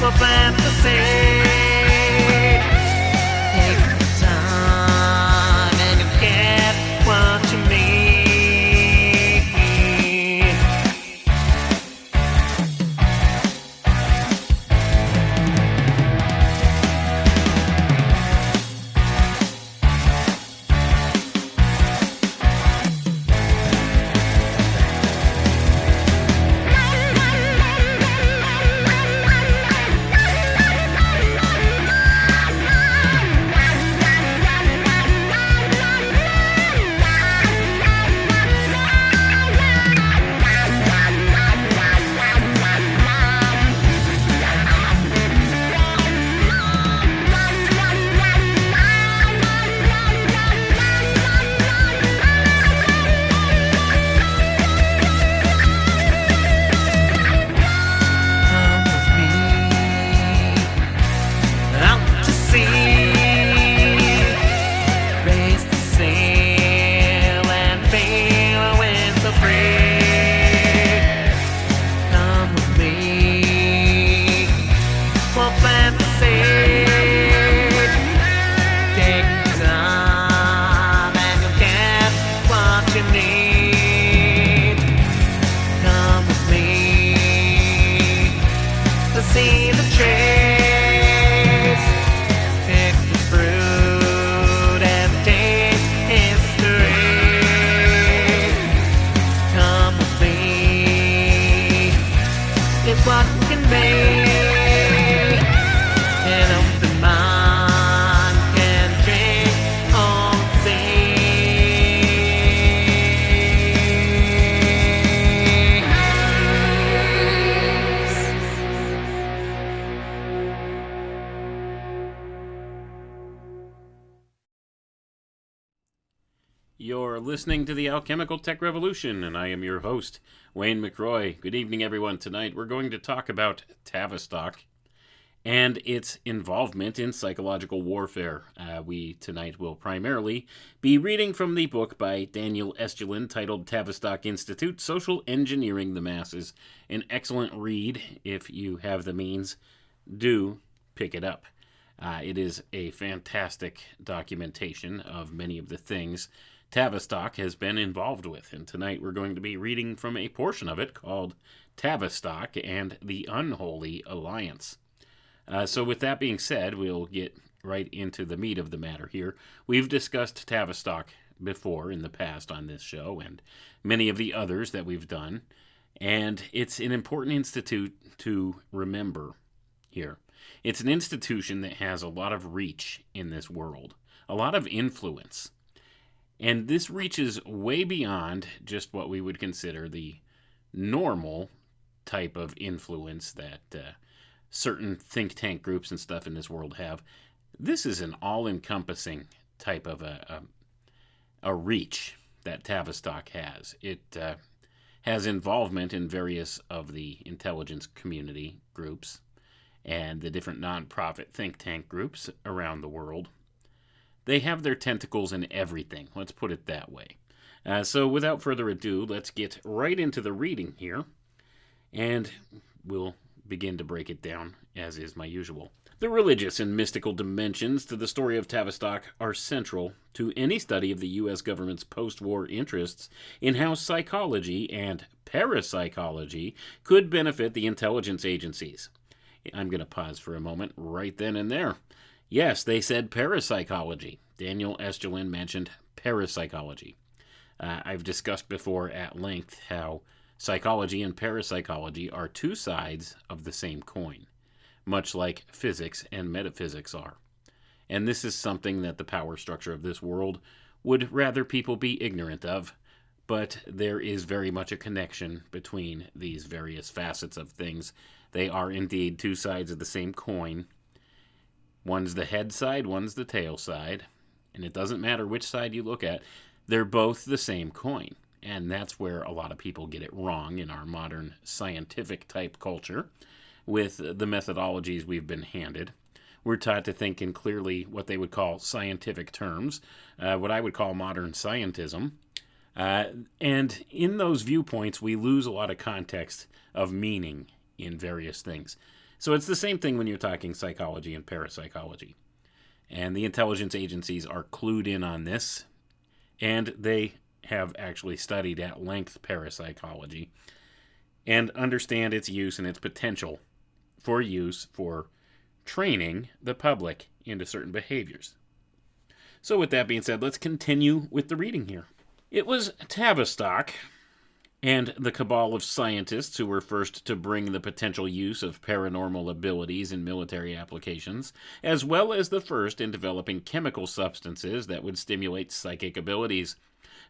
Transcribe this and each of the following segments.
for fantasy. Take the time and you'll get what you need. See the trees, pick the fruit and taste history. Come with me, it's what can be. An open mind can drink all the You're listening to the Alchemical Tech Revolution, and I am your host, Wayne McRoy. Good evening, everyone. Tonight we're going to talk about Tavistock and its involvement in psychological warfare. We tonight will primarily be reading from the book by Daniel Estulin titled Tavistock Institute, Social Engineering the Masses. An excellent read. If you have the means, do pick it up. It is a fantastic documentation of many of the things Tavistock has been involved with, and tonight we're going to be reading from a portion of it called Tavistock and the Unholy Alliance. So with that being said, we'll get right into the meat of the matter here. We've discussed Tavistock before in the past on this show, and many of the others that we've done, and it's an important institute to remember here. It's an institution that has a lot of reach in this world, a lot of influence. And this reaches way beyond just what we would consider the normal type of influence that certain think tank groups and stuff in this world have. This is an all-encompassing type of a reach that Tavistock has. It has involvement in various of the intelligence community groups and the different non-profit think tank groups around the world. They have their tentacles in everything, let's put it that way. So without further ado, let's get right into the reading here, and we'll begin to break it down, as is my usual. The religious and mystical dimensions to the story of Tavistock are central to any study of the U.S. government's post-war interests in how psychology and parapsychology could benefit the intelligence agencies. I'm going to pause for a moment right then and there. Yes, they said parapsychology. Daniel Estulin mentioned parapsychology. I've discussed before at length how psychology and parapsychology are two sides of the same coin, much like physics and metaphysics are. And this is something that the power structure of this world would rather people be ignorant of, but there is very much a connection between these various facets of things. They are indeed two sides of the same coin. One's the head side, one's the tail side, and it doesn't matter which side you look at, they're both the same coin. And that's where a lot of people get it wrong in our modern scientific type culture with the methodologies we've been handed. We're taught to think in clearly what they would call scientific terms, what I would call modern scientism. And in those viewpoints, we lose a lot of context of meaning in various things. So it's the same thing when you're talking psychology and parapsychology. And the intelligence agencies are clued in on this, and they have actually studied at length parapsychology and understand its use and its potential for use for training the public into certain behaviors. So with that being said, let's continue with the reading here. It was Tavistock and the cabal of scientists who were first to bring the potential use of paranormal abilities in military applications, as well as the first in developing chemical substances that would stimulate psychic abilities.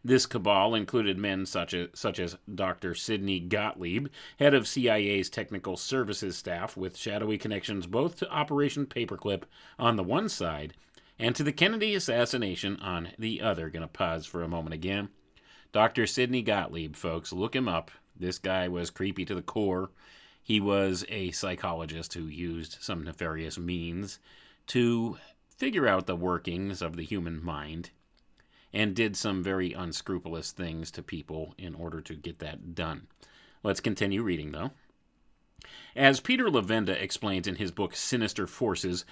This cabal included men such as Dr. Sidney Gottlieb, head of CIA's Technical Services Staff, with shadowy connections both to Operation Paperclip on the one side and to the Kennedy assassination on the other. Gonna pause for a moment again. Dr. Sidney Gottlieb, folks, look him up. This guy was creepy to the core. He was a psychologist who used some nefarious means to figure out the workings of the human mind and did some very unscrupulous things to people in order to get that done. Let's continue reading, though. As Peter Levenda explains in his book Sinister Forces,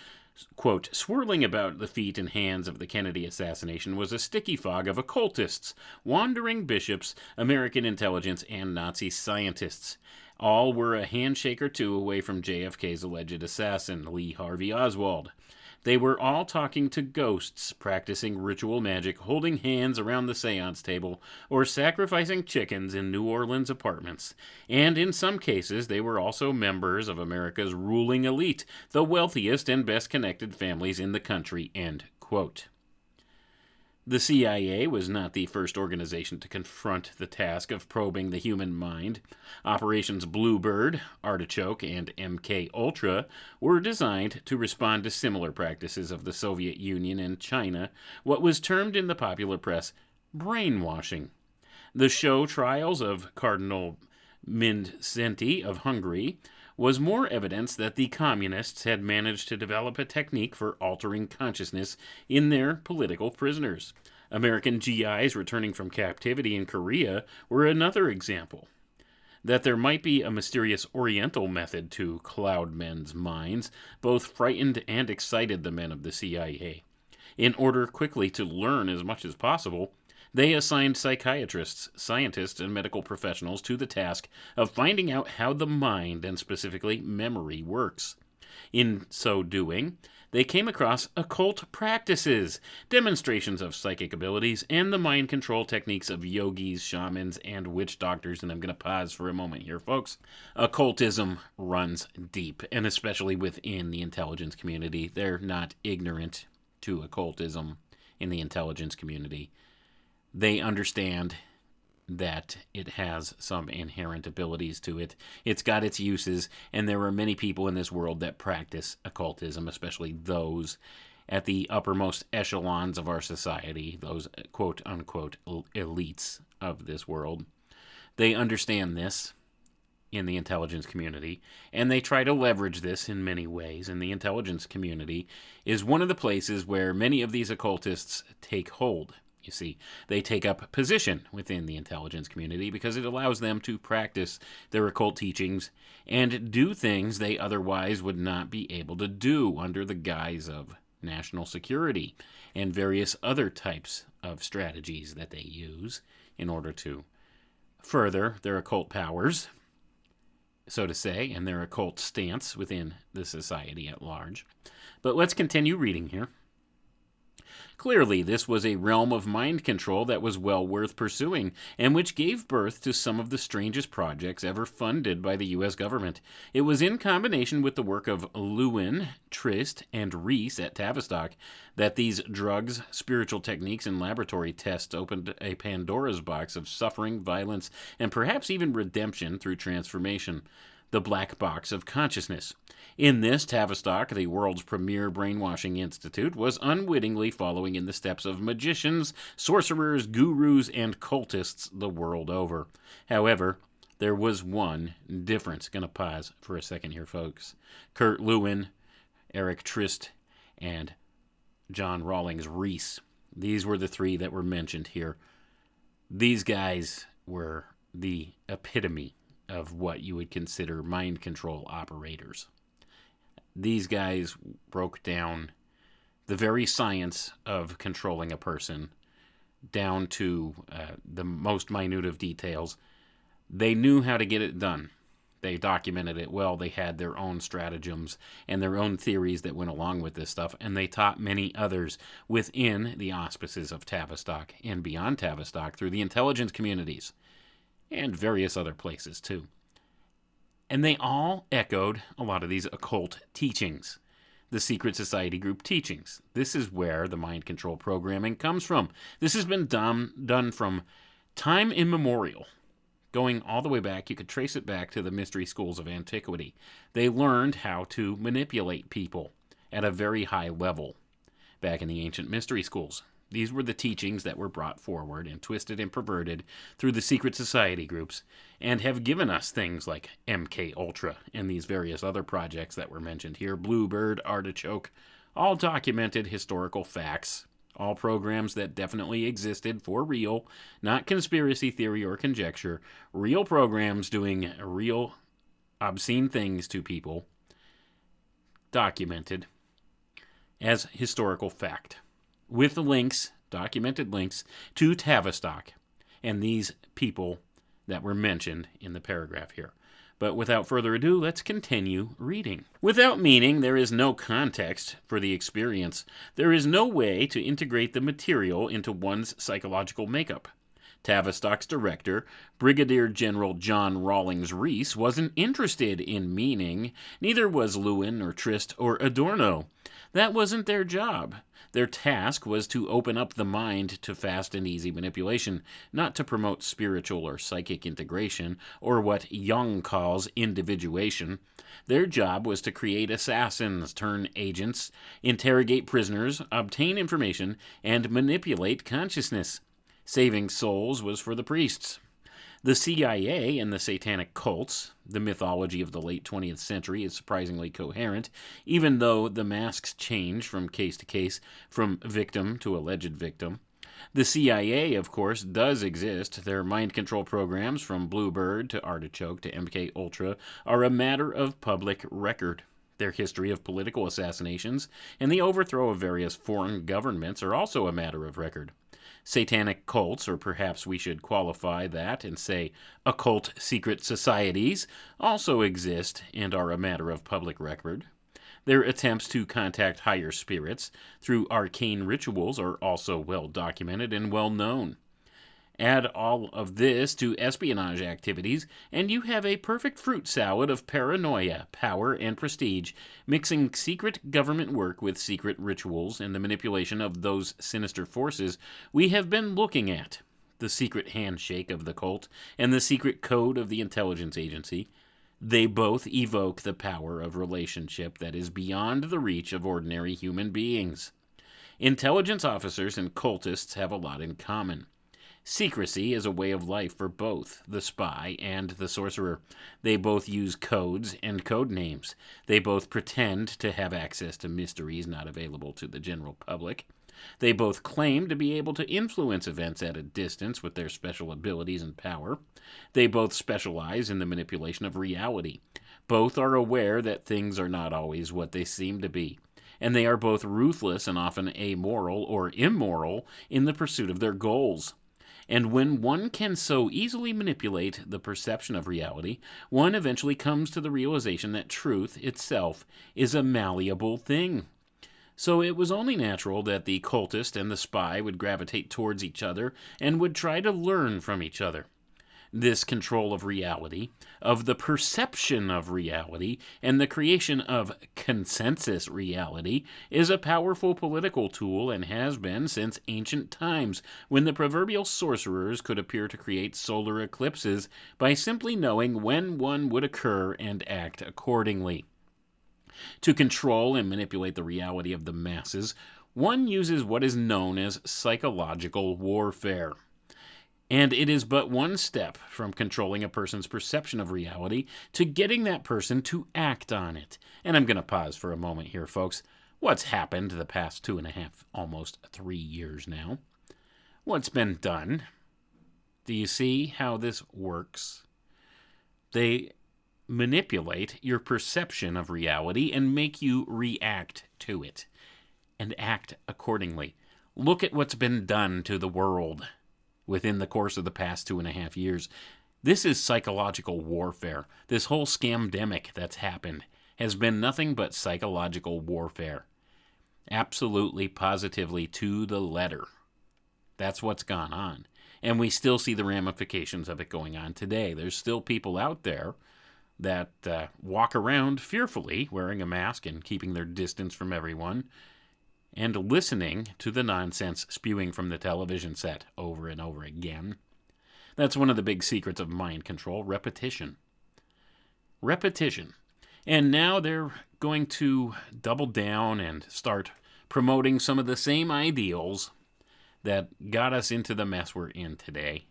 quote, swirling about the feet and hands of the Kennedy assassination was a sticky fog of occultists, wandering bishops, American intelligence, and Nazi scientists. All were a handshake or two away from JFK's alleged assassin, Lee Harvey Oswald. They were all talking to ghosts, practicing ritual magic, holding hands around the seance table, or sacrificing chickens in New Orleans apartments. And in some cases, they were also members of America's ruling elite, the wealthiest and best connected families in the country, end quote. The CIA was not the first organization to confront the task of probing the human mind. Operations Bluebird, Artichoke, and MK Ultra were designed to respond to similar practices of the Soviet Union and China, what was termed in the popular press brainwashing. The show trials of Cardinal Mindszenty of Hungary was more evidence that the communists had managed to develop a technique for altering consciousness in their political prisoners. American GIs returning from captivity in Korea were another example. That there might be a mysterious Oriental method to cloud men's minds both frightened and excited the men of the CIA. In order quickly to learn as much as possible, they assigned psychiatrists, scientists, and medical professionals to the task of finding out how the mind, and specifically memory, works. In so doing, they came across occult practices, demonstrations of psychic abilities, and the mind control techniques of yogis, shamans, and witch doctors. And I'm going to pause for a moment here, folks. Occultism runs deep, and especially within the intelligence community. They're not ignorant to occultism in the intelligence community. They understand that it has some inherent abilities to it. It's got its uses, and there are many people in this world that practice occultism, especially those at the uppermost echelons of our society, those quote-unquote elites of this world. They understand this in the intelligence community, and they try to leverage this in many ways, and the intelligence community is one of the places where many of these occultists take hold. You see, they take up position within the intelligence community because it allows them to practice their occult teachings and do things they otherwise would not be able to do under the guise of national security and various other types of strategies that they use in order to further their occult powers, so to say, and their occult stance within the society at large. But let's continue reading here. Clearly, this was a realm of mind control that was well worth pursuing, and which gave birth to some of the strangest projects ever funded by the U.S. government. It was in combination with the work of Lewin, Trist, and Reese at Tavistock that these drugs, spiritual techniques, and laboratory tests opened a Pandora's box of suffering, violence, and perhaps even redemption through transformation. The black box of consciousness. In this, Tavistock, the world's premier brainwashing institute, was unwittingly following in the steps of magicians, sorcerers, gurus, and cultists the world over. However, there was one difference. Gonna pause for a second here, folks. Kurt Lewin, Eric Trist, and John Rawlings Reese. These were the three that were mentioned here. These guys were the epitome of what you would consider mind control operators. these guys broke down the very science of controlling a person down to the most minute of details. They knew how to get it done. They documented it well. They had their own stratagems and their own theories that went along with this stuff, and they taught many others within the auspices of Tavistock and beyond Tavistock through the intelligence communities and various other places too. And they all echoed a lot of these occult teachings, the secret society group teachings. This is where the mind control programming comes from. This has been done from time immemorial. Going all the way back, you could trace it back to the mystery schools of antiquity. They learned how to manipulate people at a very high level back in the ancient mystery schools. These were the teachings that were brought forward and twisted and perverted through the secret society groups and have given us things like MK Ultra and these various other projects that were mentioned here, Bluebird, Artichoke, all documented historical facts. All programs that definitely existed for real, not conspiracy theory or conjecture. Real programs doing real obscene things to people, documented as historical fact. With links, documented links, to Tavistock and these people that were mentioned in the paragraph here. But without further ado, let's continue reading. Without meaning, there is no context for the experience. There is no way to integrate the material into one's psychological makeup. Tavistock's director, Brigadier General John Rawlings Rees, wasn't interested in meaning. Neither was Lewin or Trist or Adorno. That wasn't their job. Their task was to open up the mind to fast and easy manipulation, not to promote spiritual or psychic integration, or what Jung calls individuation. Their job was to create assassins, turn agents, interrogate prisoners, obtain information, and manipulate consciousness. Saving souls was for the priests. The CIA and the satanic cults, the mythology of the late 20th century, is surprisingly coherent, even though the masks change from case to case, from victim to alleged victim. The CIA, of course, does exist. Their mind control programs, from Bluebird to Artichoke to MK Ultra, are a matter of public record. Their history of political assassinations and the overthrow of various foreign governments are also a matter of record. Satanic cults, or perhaps we should qualify that and say occult secret societies, also exist and are a matter of public record. Their attempts to contact higher spirits through arcane rituals are also well documented and well known. Add all of this to espionage activities, and you have a perfect fruit salad of paranoia, power, and prestige, mixing secret government work with secret rituals and the manipulation of those sinister forces we have been looking at. The secret handshake of the cult and the secret code of the intelligence agency. They both evoke the power of relationship that is beyond the reach of ordinary human beings. Intelligence officers and cultists have a lot in common. Secrecy is a way of life for both the spy and the sorcerer. They both use codes and code names. They both pretend to have access to mysteries not available to the general public. They both claim to be able to influence events at a distance with their special abilities and power. They both specialize in the manipulation of reality. Both are aware that things are not always what they seem to be. And they are both ruthless and often amoral or immoral in the pursuit of their goals. And when one can so easily manipulate the perception of reality, one eventually comes to the realization that truth itself is a malleable thing. So it was only natural that the cultist and the spy would gravitate towards each other and would try to learn from each other. This control of reality, of the perception of reality, and the creation of consensus reality is a powerful political tool and has been since ancient times, when the proverbial sorcerers could appear to create solar eclipses by simply knowing when one would occur and act accordingly. To control and manipulate the reality of the masses, one uses what is known as psychological warfare. And it is but one step from controlling a person's perception of reality to getting that person to act on it. And I'm going to pause for a moment here, folks. What's happened the past 2.5, almost 3 years now? What's been done? Do you see how this works? They manipulate your perception of reality and make you react to it and act accordingly. Look at what's been done to the world within the course of the past 2.5 years. This is psychological warfare. This whole scamdemic that's happened has been nothing but psychological warfare. Absolutely, positively, to the letter. That's what's gone on. And we still see the ramifications of it going on today. There's still people out there that walk around fearfully, wearing a mask and keeping their distance from everyone, and listening to the nonsense spewing from the television set over and over again. That's one of the big secrets of mind control: repetition. Repetition. And now they're going to double down and start promoting some of the same ideals that got us into the mess we're in today.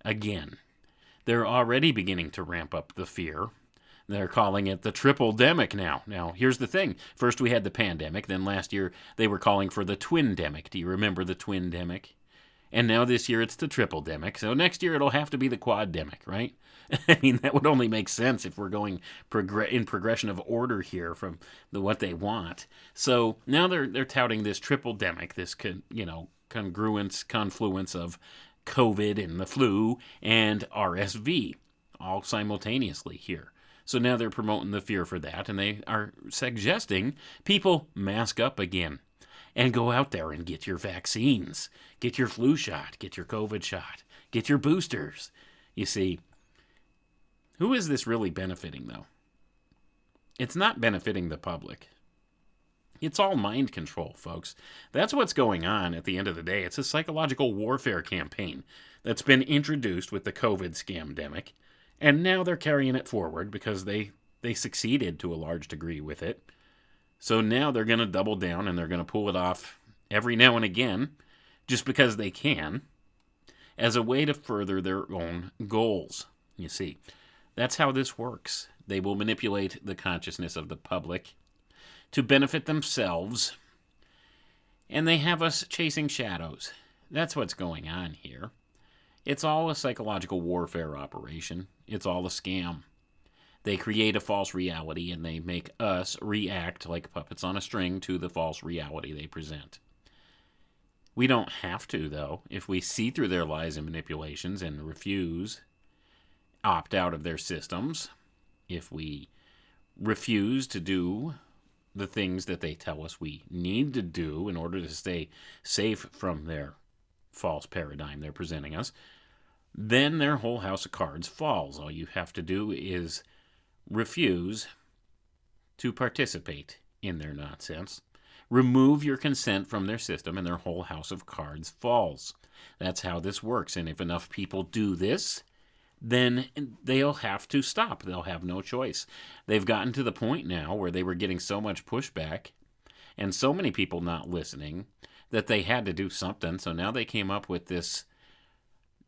Again, they're already beginning to ramp up the fear. They're calling it the triple-demic now. Now, here's the thing. First we had the pandemic, then last year they were calling for the twin-demic. Do you remember the twin-demic? And now this year it's the triple-demic. So next year it'll have to be the quad-demic, right? I mean, that would only make sense if we're going in progression of order here from what they want. So now they're touting this triple-demic, this confluence of COVID and the flu and RSV all simultaneously here. So now they're promoting the fear for that, and they are suggesting people mask up again and go out there and get your vaccines, get your flu shot, get your COVID shot, get your boosters. You see, who is this really benefiting, though? It's not benefiting the public. It's all mind control, folks. That's what's going on at the end of the day. It's a psychological warfare campaign that's been introduced with the COVID scamdemic, and now they're carrying it forward because they succeeded to a large degree with it. So now they're going to double down and they're going to pull it off every now and again, just because they can, as a way to further their own goals. You see, that's how this works. They will manipulate the consciousness of the public to benefit themselves, and they have us chasing shadows. That's what's going on here. It's all a psychological warfare operation. It's all a scam. They create a false reality, and they make us react like puppets on a string to the false reality they present. We don't have to, though. If we see through their lies and manipulations and refuse, opt out of their systems, if we refuse to do the things that they tell us we need to do in order to stay safe from their false paradigm they're presenting us, then their whole house of cards falls. All you have to do is refuse to participate in their nonsense. Remove your consent from their system, and their whole house of cards falls. That's how this works. And if enough people do this, then they'll have to stop. They'll have no choice. They've gotten to the point now where they were getting so much pushback and so many people not listening that they had to do something. So now they came up with this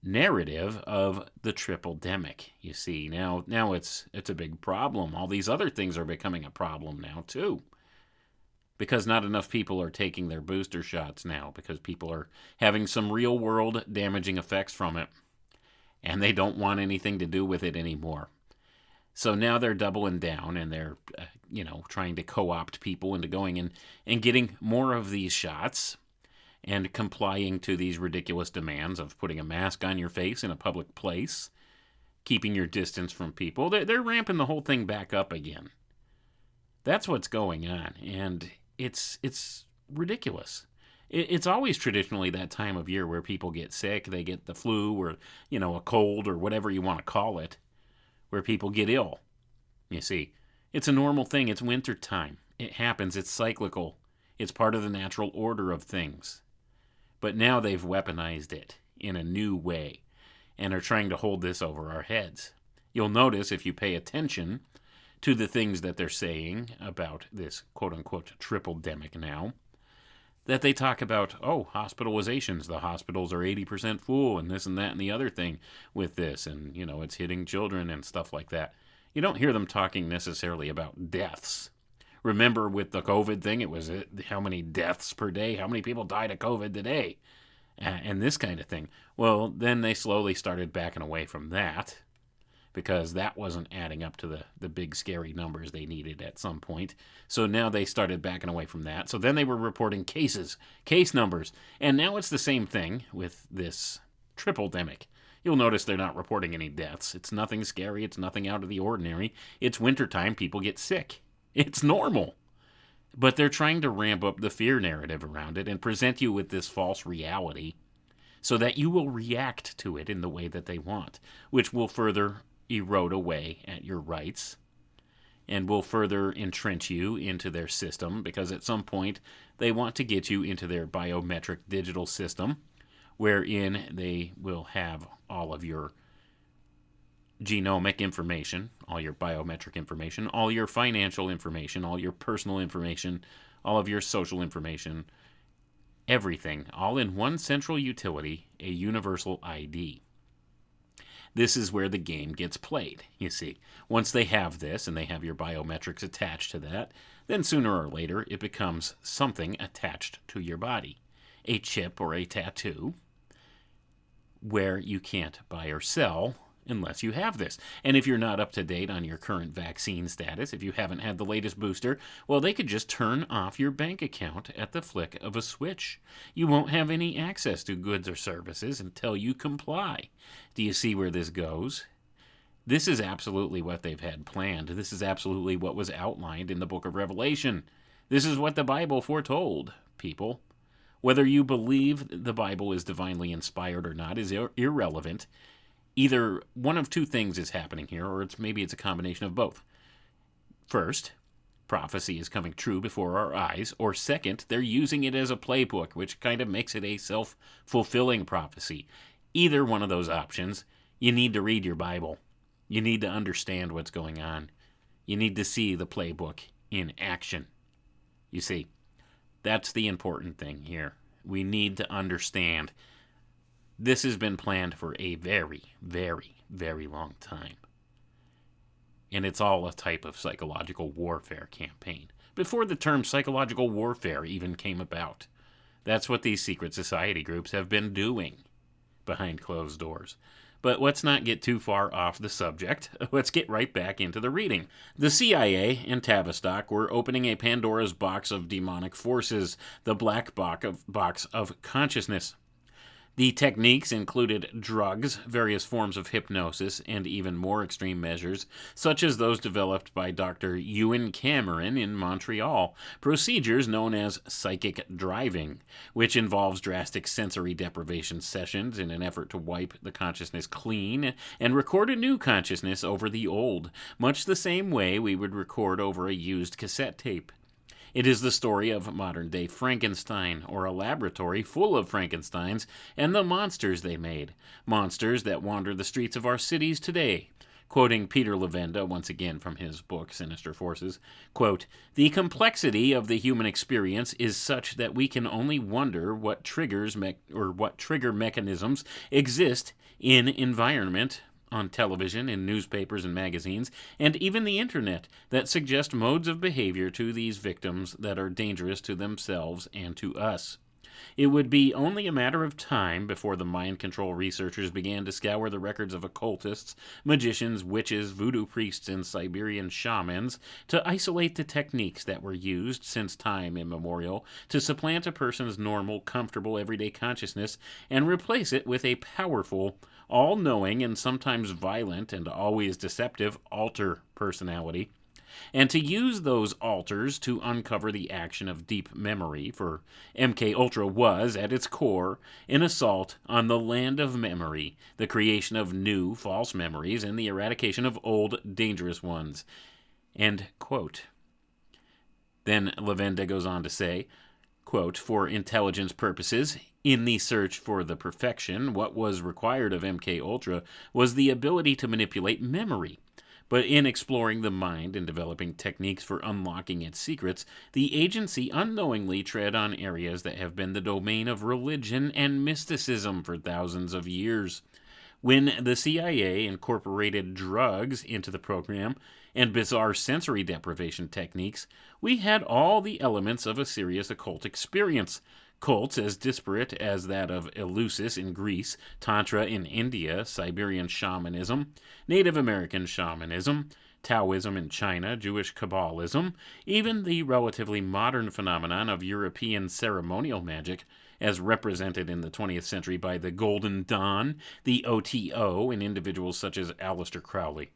narrative of the triple-demic. You see, now it's a big problem. All these other things are becoming a problem now too, because not enough people are taking their booster shots now, because people are having some real-world damaging effects from it, and they don't want anything to do with it anymore. So now they're doubling down, and they're trying to co-opt people into going in and getting more of these shots and complying to these ridiculous demands of putting a mask on your face in a public place, keeping your distance from people. They're ramping the whole thing back up again. That's what's going on, and it's ridiculous. It's always traditionally that time of year where people get sick. They get the flu or, a cold or whatever you want to call it, where people get ill. You see, it's a normal thing. It's winter time. It happens. It's cyclical. It's part of the natural order of things. But now they've weaponized it in a new way and are trying to hold this over our heads. You'll notice, if you pay attention to the things that they're saying about this quote-unquote triple-demic now, that they talk about, hospitalizations. The hospitals are 80% full, and this and that and the other thing with this, and, it's hitting children and stuff like that. You don't hear them talking necessarily about deaths. Remember with the COVID thing, it was how many deaths per day, how many people died of COVID today, and this kind of thing. Well, then they slowly started backing away from that because that wasn't adding up to the big scary numbers they needed at some point. So now they started backing away from that. So then they were reporting case numbers. And now it's the same thing with this triple-demic. You'll notice they're not reporting any deaths. It's nothing scary. It's nothing out of the ordinary. It's wintertime. People get sick. It's normal. But they're trying to ramp up the fear narrative around it and present you with this false reality so that you will react to it in the way that they want, which will further erode away at your rights and will further entrench you into their system, because at some point they want to get you into their biometric digital system, wherein they will have all of your genomic information, all your biometric information, all your financial information, all your personal information, all of your social information, everything, all in one central utility, a universal ID. This is where the game gets played, you see. Once they have this, and they have your biometrics attached to that, then sooner or later it becomes something attached to your body. A chip or a tattoo, where you can't buy or sell unless you have this. And if you're not up to date on your current vaccine status, if you haven't had the latest booster, well, they could just turn off your bank account at the flick of a switch. You won't have any access to goods or services until you comply. Do you see where this goes? This is absolutely what they've had planned. This is absolutely what was outlined in the book of Revelation. This is what the Bible foretold, people. Whether you believe the Bible is divinely inspired or not is irrelevant. Either one of two things is happening here, or maybe it's a combination of both. First, prophecy is coming true before our eyes, or second, they're using it as a playbook, which kind of makes it a self-fulfilling prophecy. Either one of those options, you need to read your Bible. You need to understand what's going on. You need to see the playbook in action. You see, that's the important thing here. We need to understand this has been planned for a very, very, very long time. And it's all a type of psychological warfare campaign. Before the term psychological warfare even came about. That's what these secret society groups have been doing behind closed doors. But let's not get too far off the subject. Let's get right back into the reading. The CIA and Tavistock were opening a Pandora's box of demonic forces, the black box of consciousness. The techniques included drugs, various forms of hypnosis, and even more extreme measures, such as those developed by Dr. Ewan Cameron in Montreal, procedures known as psychic driving, which involves drastic sensory deprivation sessions in an effort to wipe the consciousness clean and record a new consciousness over the old, much the same way we would record over a used cassette tape. It is the story of modern-day Frankenstein, or a laboratory full of Frankensteins and the monsters they made, monsters that wander the streets of our cities today. Quoting Peter Levenda, once again from his book, Sinister Forces, quote, "The complexity of the human experience is such that we can only wonder what trigger mechanisms exist in environment, on television, in newspapers and magazines, and even the internet, that suggest modes of behavior to these victims that are dangerous to themselves and to us. It would be only a matter of time before the mind control researchers began to scour the records of occultists, magicians, witches, voodoo priests, and Siberian shamans to isolate the techniques that were used since time immemorial to supplant a person's normal, comfortable, everyday consciousness and replace it with a powerful, all-knowing, and sometimes violent and always deceptive alter personality, and to use those alters to uncover the action of deep memory, for MK Ultra was, at its core, an assault on the land of memory, the creation of new, false memories, and the eradication of old, dangerous ones." End quote. Then Levenda goes on to say, quote, "For intelligence purposes, in the search for the perfection, what was required of MK Ultra was the ability to manipulate memory. But in exploring the mind and developing techniques for unlocking its secrets, the agency unknowingly tread on areas that have been the domain of religion and mysticism for thousands of years. When the CIA incorporated drugs into the program and bizarre sensory deprivation techniques, we had all the elements of a serious occult experience. Cults as disparate as that of Eleusis in Greece, Tantra in India, Siberian shamanism, Native American shamanism, Taoism in China, Jewish Kabbalism, even the relatively modern phenomenon of European ceremonial magic, as represented in the 20th century by the Golden Dawn, the OTO, and individuals such as Aleister Crowley.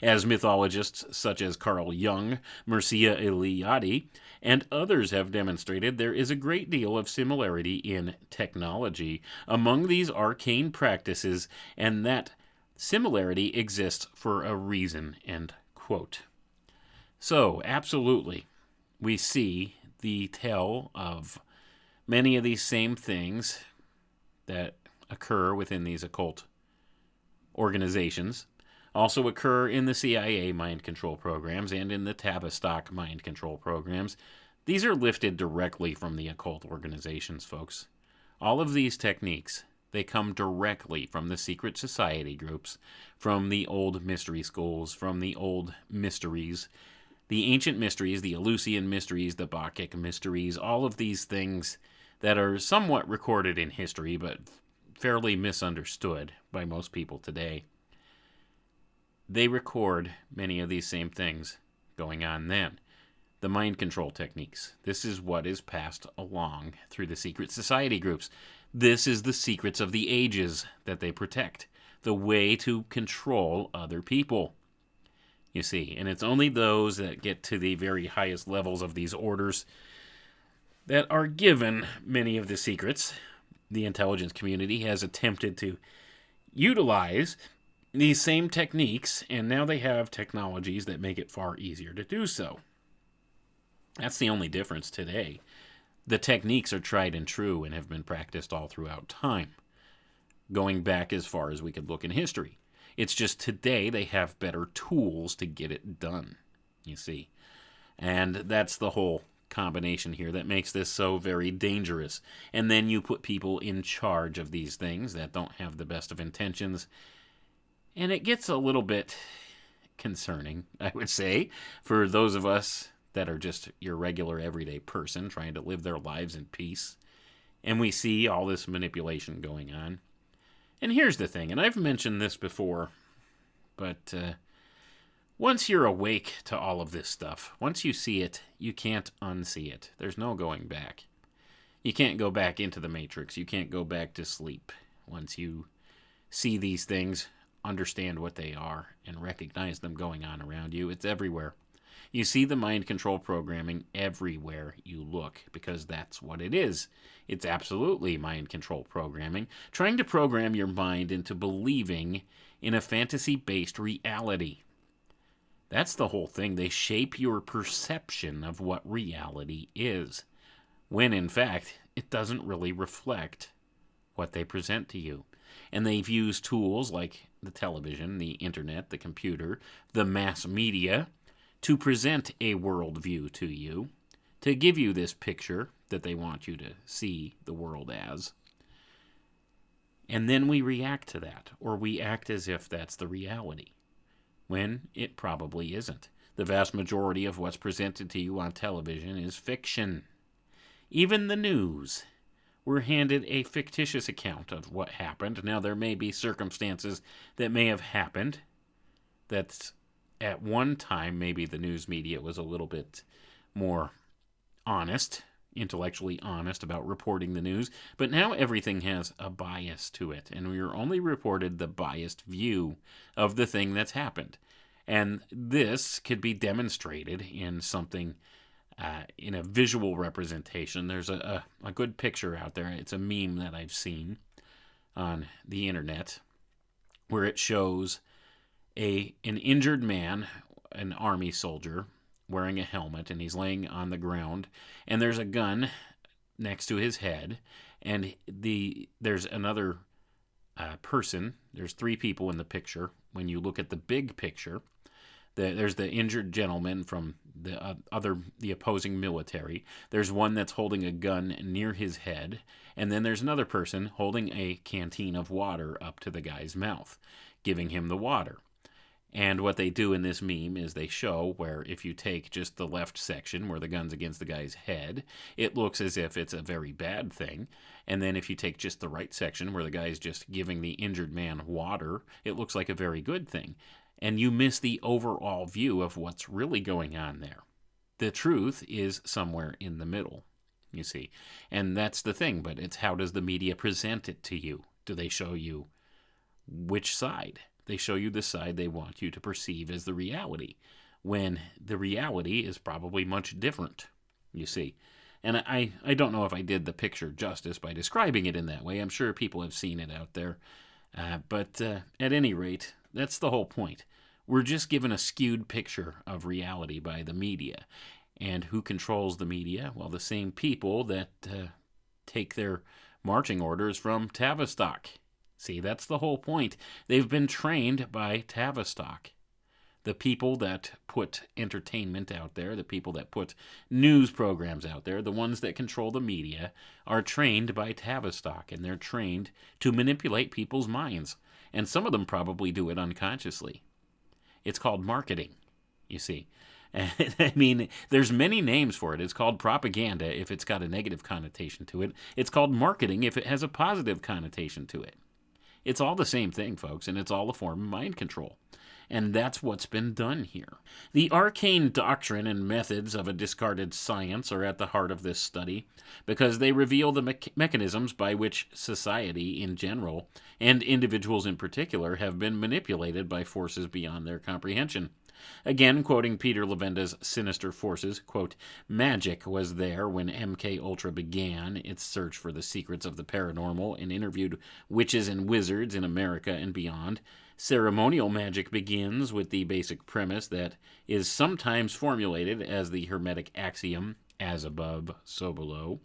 As mythologists such as Carl Jung, Mircea Eliade, and others have demonstrated, there is a great deal of similarity in technology among these arcane practices, and that similarity exists for a reason, end quote. So, absolutely, we see the tell of many of these same things that occur within these occult organizations also occur in the CIA mind control programs and in the Tavistock mind control programs. These are lifted directly from the occult organizations, folks. All of these techniques, they come directly from the secret society groups, from the old mystery schools, from the old mysteries, the ancient mysteries, the Eleusinian mysteries, the Bacchic mysteries, all of these things that are somewhat recorded in history but fairly misunderstood by most people today. They record many of these same things going on then. The mind control techniques. This is what is passed along through the secret society groups. This is the secrets of the ages that they protect. The way to control other people. You see, and it's only those that get to the very highest levels of these orders that are given many of the secrets. The intelligence community has attempted to utilize these same techniques, and now they have technologies that make it far easier to do so. That's the only difference today. The techniques are tried and true and have been practiced all throughout time, going back as far as we could look in history. It's just today they have better tools to get it done, you see. And that's the whole combination here that makes this so very dangerous. And then you put people in charge of these things that don't have the best of intentions, and it gets a little bit concerning, I would say, for those of us that are just your regular everyday person trying to live their lives in peace. And we see all this manipulation going on. And here's the thing, and I've mentioned this before, but once you're awake to all of this stuff, once you see it, you can't unsee it. There's no going back. You can't go back into the Matrix. You can't go back to sleep. Once you see these things, understand what they are, and recognize them going on around you, it's everywhere. You see the mind control programming everywhere you look, because that's what it is. It's absolutely mind control programming, trying to program your mind into believing in a fantasy-based reality. That's the whole thing. They shape your perception of what reality is, when in fact, it doesn't really reflect what they present to you. And they've used tools like the television, the internet, the computer, the mass media, to present a worldview to you, to give you this picture that they want you to see the world as. And then we react to that, or we act as if that's the reality, when it probably isn't. The vast majority of what's presented to you on television is fiction. Even the news. We're handed a fictitious account of what happened. Now, there may be circumstances that may have happened that at one time, maybe the news media was a little bit more honest, intellectually honest about reporting the news, but now everything has a bias to it, and we are only reported the biased view of the thing that's happened. And this could be demonstrated in something, in a visual representation. There's a good picture out there. It's a meme that I've seen on the internet where it shows an injured man, an army soldier, wearing a helmet, and he's laying on the ground, and there's a gun next to his head, and there's another person. There's three people in the picture. When you look at the big picture, there's the injured gentleman from the opposing military. There's one that's holding a gun near his head, and then there's another person holding a canteen of water up to the guy's mouth, giving him the water. And what they do in this meme is they show where if you take just the left section where the gun's against the guy's head, it looks as if it's a very bad thing. And then if you take just the right section where the guy's just giving the injured man water, it looks like a very good thing. And you miss the overall view of what's really going on there. The truth is somewhere in the middle, you see. And that's the thing, but it's how does the media present it to you? Do they show you which side? They show you the side they want you to perceive as the reality, when the reality is probably much different, you see. And I don't know if I did the picture justice by describing it in that way. I'm sure people have seen it out there. But at any rate, that's the whole point. We're just given a skewed picture of reality by the media. And who controls the media? Well, the same people that take their marching orders from Tavistock. See, that's the whole point. They've been trained by Tavistock. The people that put entertainment out there, the people that put news programs out there, the ones that control the media, are trained by Tavistock, and they're trained to manipulate people's minds. And some of them probably do it unconsciously. It's called marketing, you see. I mean, there's many names for it. It's called propaganda if it's got a negative connotation to it. It's called marketing if it has a positive connotation to it. It's all the same thing, folks, and it's all a form of mind control. And that's what's been done here. The arcane doctrine and methods of a discarded science are at the heart of this study because they reveal the mechanisms by which society in general, and individuals in particular, have been manipulated by forces beyond their comprehension. Again, quoting Peter Levenda's Sinister Forces, quote, "Magic was there when MK Ultra began its search for the secrets of the paranormal and interviewed witches and wizards in America and beyond. Ceremonial magic begins with the basic premise that is sometimes formulated as the Hermetic axiom, as above, so below,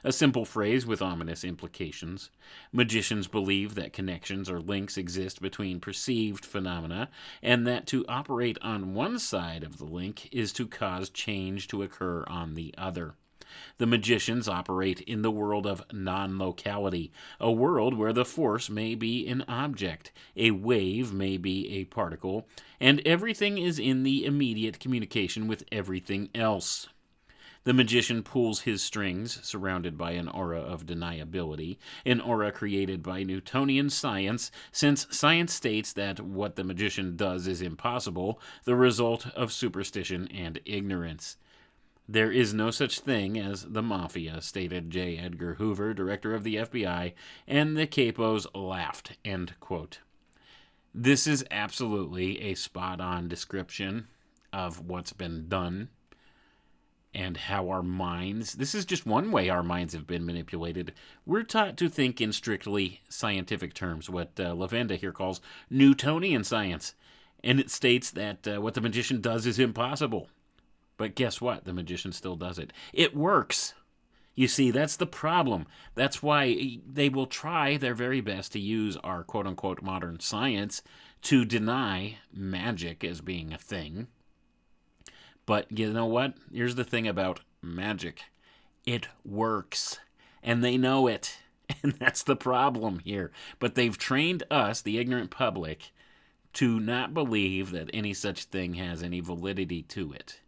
a simple phrase with ominous implications. Magicians believe that connections or links exist between perceived phenomena, and that to operate on one side of the link is to cause change to occur on the other. The magicians operate in the world of non-locality, a world where the force may be an object, a wave may be a particle, and everything is in the immediate communication with everything else. The magician pulls his strings, surrounded by an aura of deniability, an aura created by Newtonian science, since science states that what the magician does is impossible, the result of superstition and ignorance. There is no such thing as the mafia, stated J. Edgar Hoover, director of the FBI, and the capos laughed, end quote. This is absolutely a spot-on description of what's been done and how our minds, this is just one way our minds have been manipulated. We're taught to think in strictly scientific terms, what Lavenda here calls Newtonian science. And it states that what the magician does is impossible. But guess what? The magician still does it. It works. You see, that's the problem. That's why they will try their very best to use our quote-unquote modern science to deny magic as being a thing. But you know what? Here's the thing about magic. It works. And they know it. And that's the problem here. But they've trained us, the ignorant public, to not believe that any such thing has any validity to it.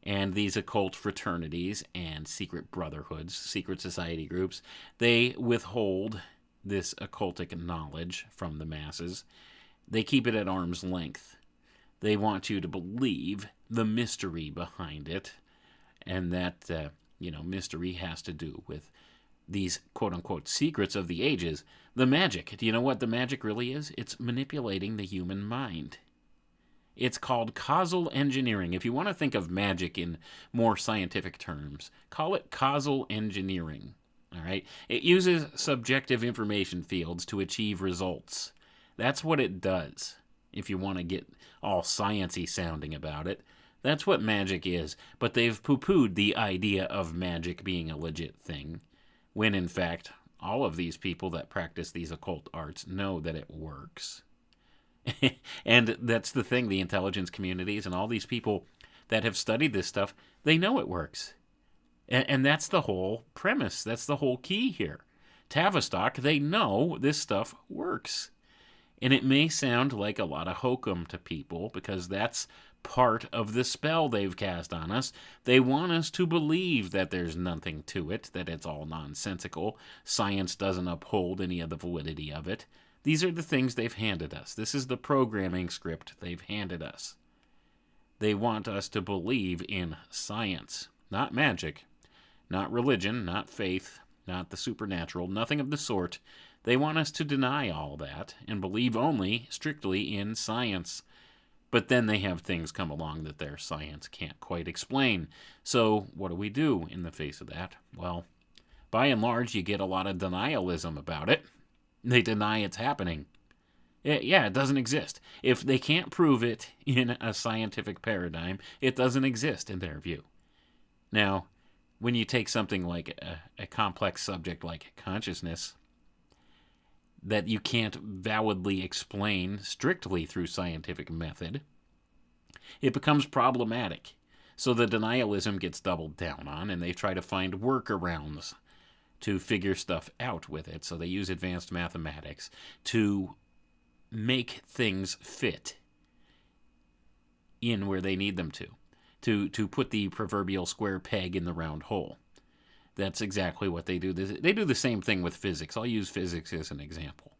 And these occult fraternities and secret brotherhoods, secret society groups, they withhold this occultic knowledge from the masses. They keep it at arm's length. They want you to believe the mystery behind it, and that, mystery has to do with these quote-unquote secrets of the ages. The magic. Do you know what the magic really is? It's manipulating the human mind. It's called causal engineering. If you want to think of magic in more scientific terms, call it causal engineering. All right? It uses subjective information fields to achieve results. That's what it does. If you want to get all sciencey sounding about it, that's what magic is. But they've poo-pooed the idea of magic being a legit thing, when in fact all of these people that practice these occult arts know that it works. And that's the thing, the intelligence communities and all these people that have studied this stuff, they know it works. And that's the whole premise. That's the whole key here. Tavistock, they know this stuff works. And it may sound like a lot of hokum to people because that's part of the spell they've cast on us. They want us to believe that there's nothing to it, that it's all nonsensical. Science doesn't uphold any of the validity of it. These are the things they've handed us. This is the programming script they've handed us. They want us to believe in science, not magic, not religion, not faith, not the supernatural, nothing of the sort. They want us to deny all that and believe only strictly in science. But then they have things come along that their science can't quite explain. So what do we do in the face of that? Well, by and large, you get a lot of denialism about it. They deny it's happening. Yeah, it doesn't exist. If they can't prove it in a scientific paradigm, it doesn't exist in their view. Now, when you take something like a complex subject like consciousness that you can't validly explain strictly through scientific method, it becomes problematic. So the denialism gets doubled down on, and they try to find workarounds to figure stuff out with it. So they use advanced mathematics to make things fit in where they need them to put the proverbial square peg in the round hole. That's exactly what they do. They do the same thing with physics. I'll use physics as an example.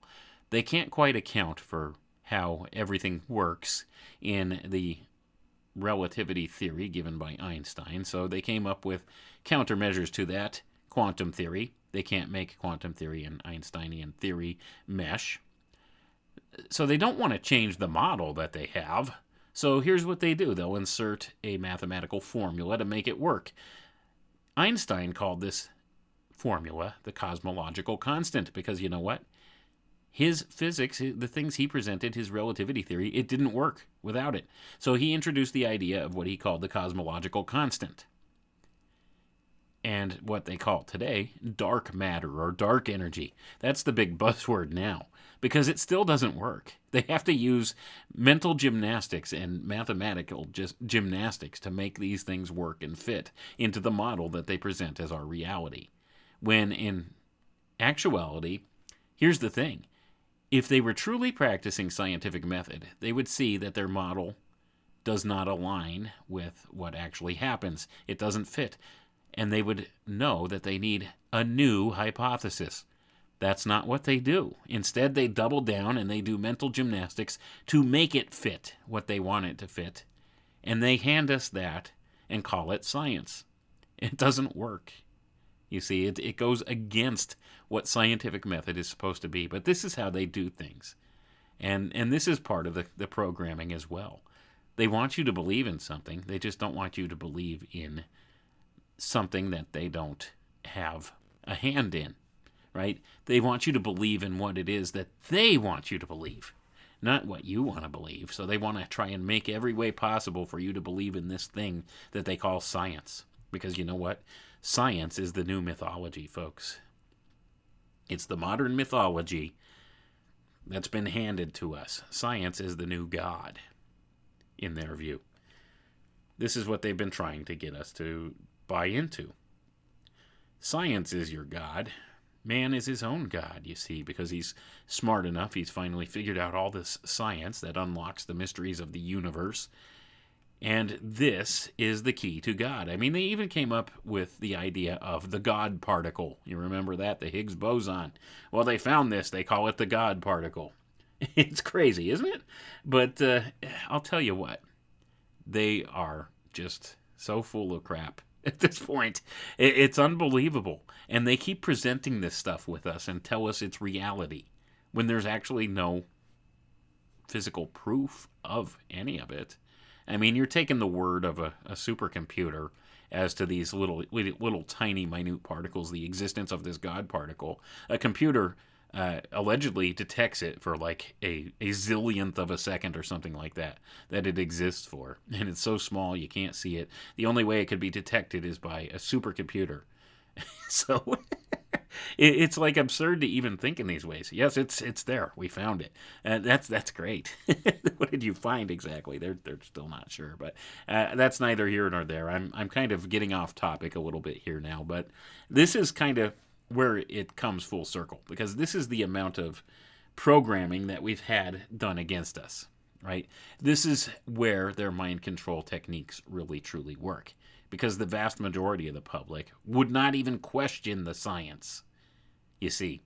They can't quite account for how everything works in the relativity theory given by Einstein, so they came up with countermeasures to that. Quantum theory. They can't make quantum theory and Einsteinian theory mesh. So they don't want to change the model that they have. So here's what they do. They'll insert a mathematical formula to make it work. Einstein called this formula the cosmological constant because you know what? His physics, the things he presented, his relativity theory, it didn't work without it. So he introduced the idea of what he called the cosmological constant. And what they call today dark matter or dark energy. That's the big buzzword now because it still doesn't work. They have to use mental gymnastics and mathematical gymnastics to make these things work and fit into the model that they present as our reality. When in actuality, here's the thing. If they were truly practicing scientific method, they would see that their model does not align with what actually happens. It doesn't fit. And they would know that they need a new hypothesis. That's not what they do. Instead, they double down and they do mental gymnastics to make it fit what they want it to fit. And they hand us that and call it science. It doesn't work. You see, it goes against what scientific method is supposed to be. But this is how they do things. And this is part of the programming as well. They want you to believe in something. They just don't want you to believe in something that they don't have a hand in, right? They want you to believe in what it is that they want you to believe, not what you want to believe. So they want to try and make every way possible for you to believe in this thing that they call science. Because you know what? Science is the new mythology, folks. It's the modern mythology that's been handed to us. Science is the new God, in their view. This is what they've been trying to get us to buy into. Science is your God. Man is his own God, you see, because he's smart enough. He's finally figured out all this science that unlocks the mysteries of the universe. And this is the key to God. I mean, they even came up with the idea of the God particle. You remember that? The Higgs boson. Well, they found this. They call it the God particle. It's crazy, isn't it? But I'll tell you what. They are just so full of crap at this point. It's unbelievable. And they keep presenting this stuff with us and tell us it's reality when there's actually no physical proof of any of it. I mean, you're taking the word of a supercomputer as to these little tiny minute particles, the existence of this God particle. A computer allegedly detects it for like a zillionth of a second or something like that it exists for. And it's so small you can't see it. The only way it could be detected is by a supercomputer. So it's like absurd to even think in these ways. Yes, it's there. We found it. That's great. What did you find exactly? They're still not sure, but that's neither here nor there. I'm kind of getting off topic a little bit here now, but this is kind of where it comes full circle, because this is the amount of programming that we've had done against us, right? This is where their mind control techniques really truly work, because the vast majority of the public would not even question the science, you see.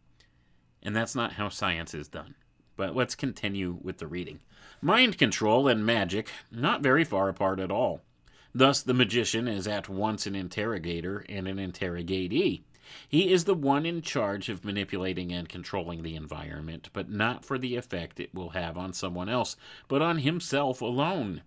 And that's not how science is done. But let's continue with the reading. Mind control and magic, not very far apart at all. Thus, the magician is at once an interrogator and an interrogatee. He is the one in charge of manipulating and controlling the environment, but not for the effect it will have on someone else, but on himself alone.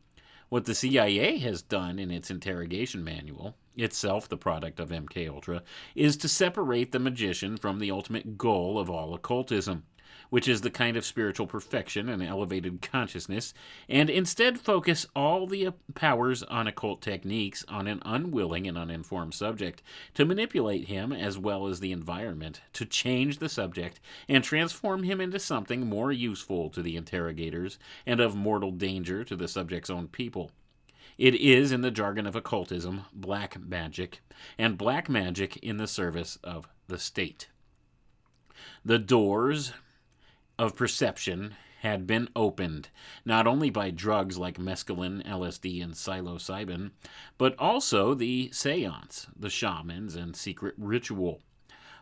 What the CIA has done in its interrogation manual, itself the product of MKUltra, is to separate the magician from the ultimate goal of all occultism, which is the kind of spiritual perfection and elevated consciousness, and instead focus all the powers on occult techniques on an unwilling and uninformed subject, to manipulate him as well as the environment, to change the subject and transform him into something more useful to the interrogators and of mortal danger to the subject's own people. It is, in the jargon of occultism, black magic, and black magic in the service of the state. The doors of perception had been opened, not only by drugs like mescaline, LSD, and psilocybin, but also the seance, the shamans, and secret ritual.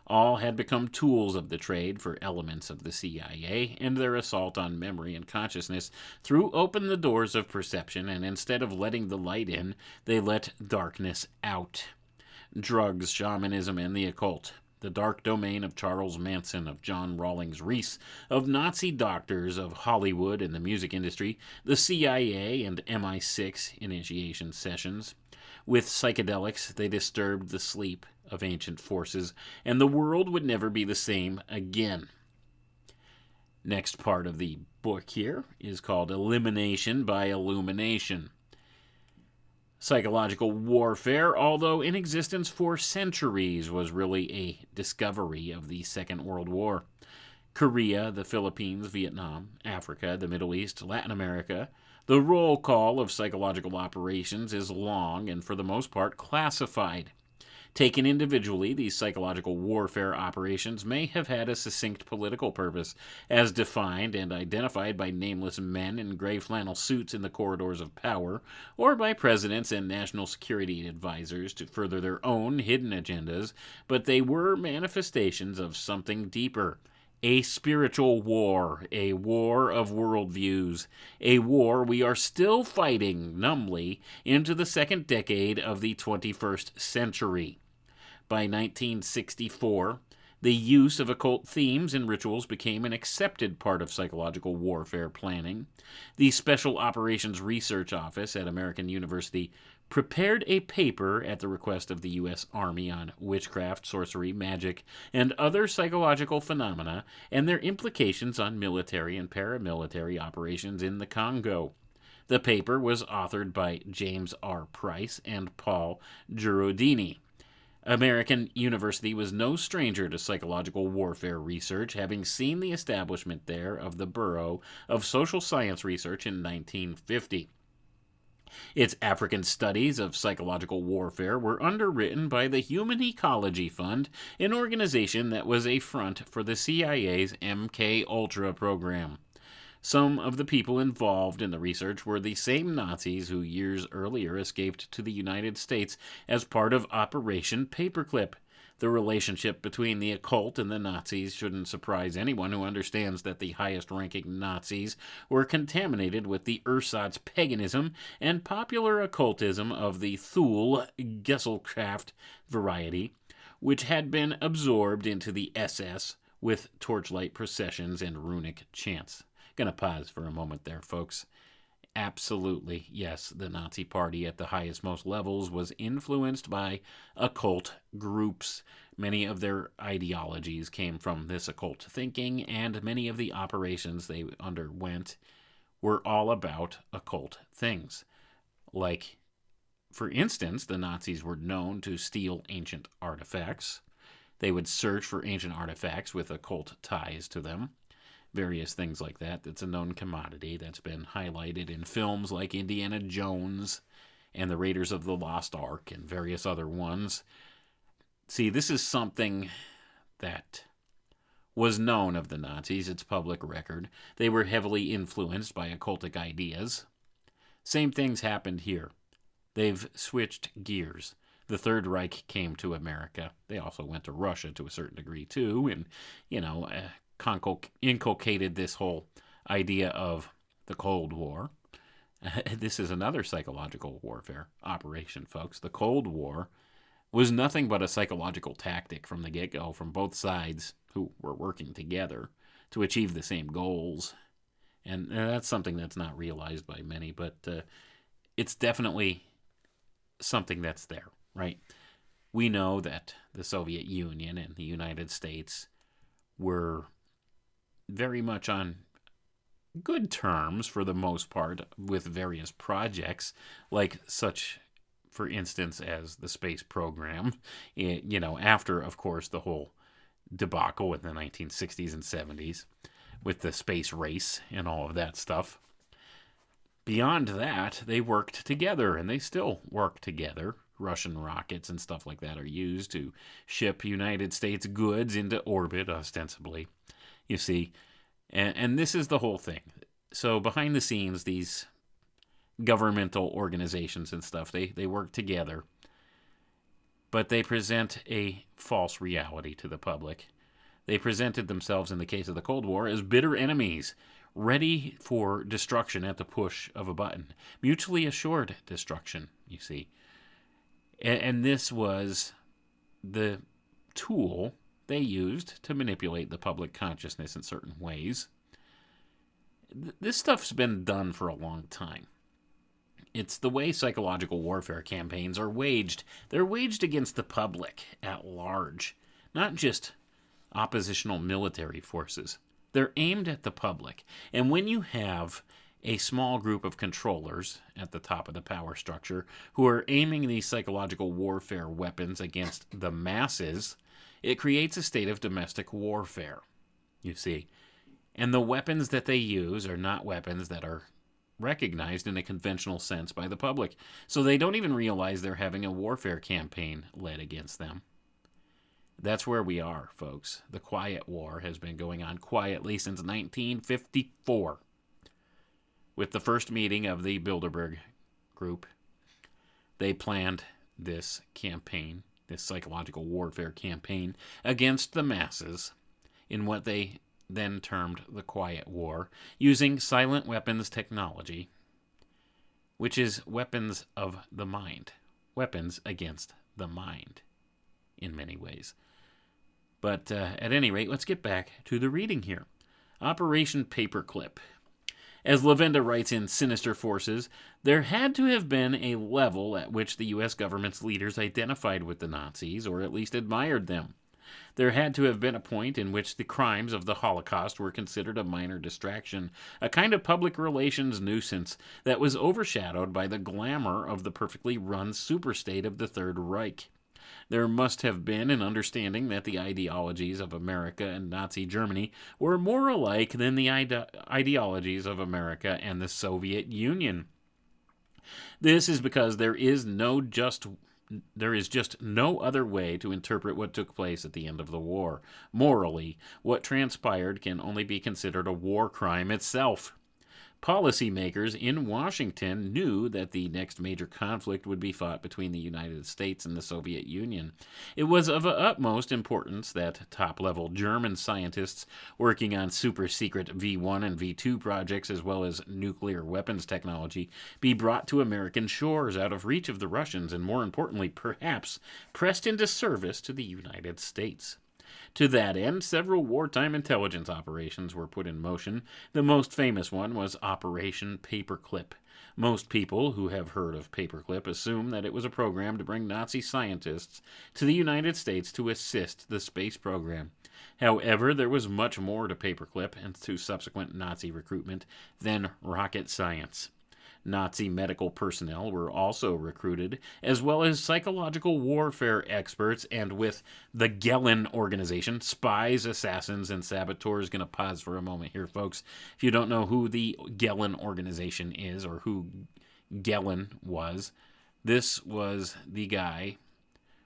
All had become tools of the trade for elements of the CIA, and their assault on memory and consciousness threw open the doors of perception, and instead of letting the light in, they let darkness out. Drugs, shamanism, and the occult. The dark domain of Charles Manson, of John Rawlings Reese, of Nazi doctors, of Hollywood and the music industry, the CIA and MI6 initiation sessions. With psychedelics, they disturbed the sleep of ancient forces, and the world would never be the same again. Next part of the book here is called Elimination by Illumination. Psychological warfare, although in existence for centuries, was really a discovery of the Second World War. Korea, the Philippines, Vietnam, Africa, the Middle East, Latin America. The roll call of psychological operations is long and for the most part classified. Taken individually, these psychological warfare operations may have had a succinct political purpose, as defined and identified by nameless men in gray flannel suits in the corridors of power, or by presidents and national security advisors to further their own hidden agendas, but they were manifestations of something deeper. A spiritual war, a war of worldviews, a war we are still fighting numbly into the second decade of the 21st century. By 1964, the use of occult themes and rituals became an accepted part of psychological warfare planning. The Special Operations Research Office at American University prepared a paper at the request of the U.S. Army on witchcraft, sorcery, magic, and other psychological phenomena and their implications on military and paramilitary operations in the Congo. The paper was authored by James R. Price and Paul Girodini. American University was no stranger to psychological warfare research, having seen the establishment there of the Bureau of Social Science Research in 1950. Its African studies of psychological warfare were underwritten by the Human Ecology Fund, an organization that was a front for the CIA's MKUltra program. Some of the people involved in the research were the same Nazis who years earlier escaped to the United States as part of Operation Paperclip. The relationship between the occult and the Nazis shouldn't surprise anyone who understands that the highest-ranking Nazis were contaminated with the ersatz paganism and popular occultism of the Thule Gesellschaft variety, which had been absorbed into the SS with torchlight processions and runic chants. Gonna pause for a moment there, folks. Absolutely, yes, the Nazi Party at the highest, most levels was influenced by occult groups. Many of their ideologies came from this occult thinking, and many of the operations they underwent were all about occult things. Like, for instance, the Nazis were known to steal ancient artifacts. They would search for ancient artifacts with occult ties to them. Various things like that. That's a known commodity that's been highlighted in films like Indiana Jones and the Raiders of the Lost Ark and various other ones. See, this is something that was known of the Nazis. It's public record. They were heavily influenced by occultic ideas. Same things happened here. They've switched gears. The Third Reich came to America. They also went to Russia to a certain degree too, and, inculcated this whole idea of the Cold War. This is another psychological warfare operation, folks. The Cold War was nothing but a psychological tactic from the get-go, from both sides who were working together to achieve the same goals. And that's something that's not realized by many, but it's definitely something that's there, right? We know that the Soviet Union and the United States were very much on good terms for the most part with various projects, like such, for instance, as the space program, after, of course, the whole debacle in the 1960s and 70s with the space race and all of that stuff. Beyond that, they worked together, and they still work together. Russian rockets and stuff like that are used to ship United States goods into orbit, ostensibly. You see, and this is the whole thing. So behind the scenes, these governmental organizations and stuff, they work together, but they present a false reality to the public. They presented themselves, in the case of the Cold War, as bitter enemies, ready for destruction at the push of a button. Mutually assured destruction, you see. And this was the tool they used to manipulate the public consciousness in certain ways. This stuff's been done for a long time. It's the way psychological warfare campaigns are waged. They're waged against the public at large, not just oppositional military forces. They're aimed at the public. And when you have a small group of controllers at the top of the power structure who are aiming these psychological warfare weapons against the masses, it creates a state of domestic warfare, you see. And the weapons that they use are not weapons that are recognized in a conventional sense by the public. So they don't even realize they're having a warfare campaign led against them. That's where we are, folks. The quiet war has been going on quietly since 1954. With the first meeting of the Bilderberg group, they planned this campaign, this psychological warfare campaign, against the masses in what they then termed the Quiet War, using silent weapons technology, which is weapons of the mind. Weapons against the mind, in many ways. But at any rate, let's get back to the reading here. Operation Paperclip. As Lavenda writes in Sinister Forces, there had to have been a level at which the U.S. government's leaders identified with the Nazis, or at least admired them. There had to have been a point in which the crimes of the Holocaust were considered a minor distraction, a kind of public relations nuisance that was overshadowed by the glamour of the perfectly run superstate of the Third Reich. There must have been an understanding that the ideologies of America and Nazi Germany were more alike than the ideologies of America and the Soviet Union. This is because there is just no other way to interpret what took place at the end of the war. Morally, what transpired can only be considered a war crime itself. Policymakers in Washington knew that the next major conflict would be fought between the United States and the Soviet Union. It was of utmost importance that top-level German scientists working on super-secret V1 and V2 projects as well as nuclear weapons technology be brought to American shores out of reach of the Russians and, more importantly, perhaps pressed into service to the United States. To that end, several wartime intelligence operations were put in motion. The most famous one was Operation Paperclip. Most people who have heard of Paperclip assume that it was a program to bring Nazi scientists to the United States to assist the space program. However, there was much more to Paperclip and to subsequent Nazi recruitment than rocket science. Nazi medical personnel were also recruited, as well as psychological warfare experts, and with the Gehlen organization, spies, assassins, and saboteurs. Going to pause for a moment here, folks. If you don't know who the Gehlen organization is or who Gehlen was, this was the guy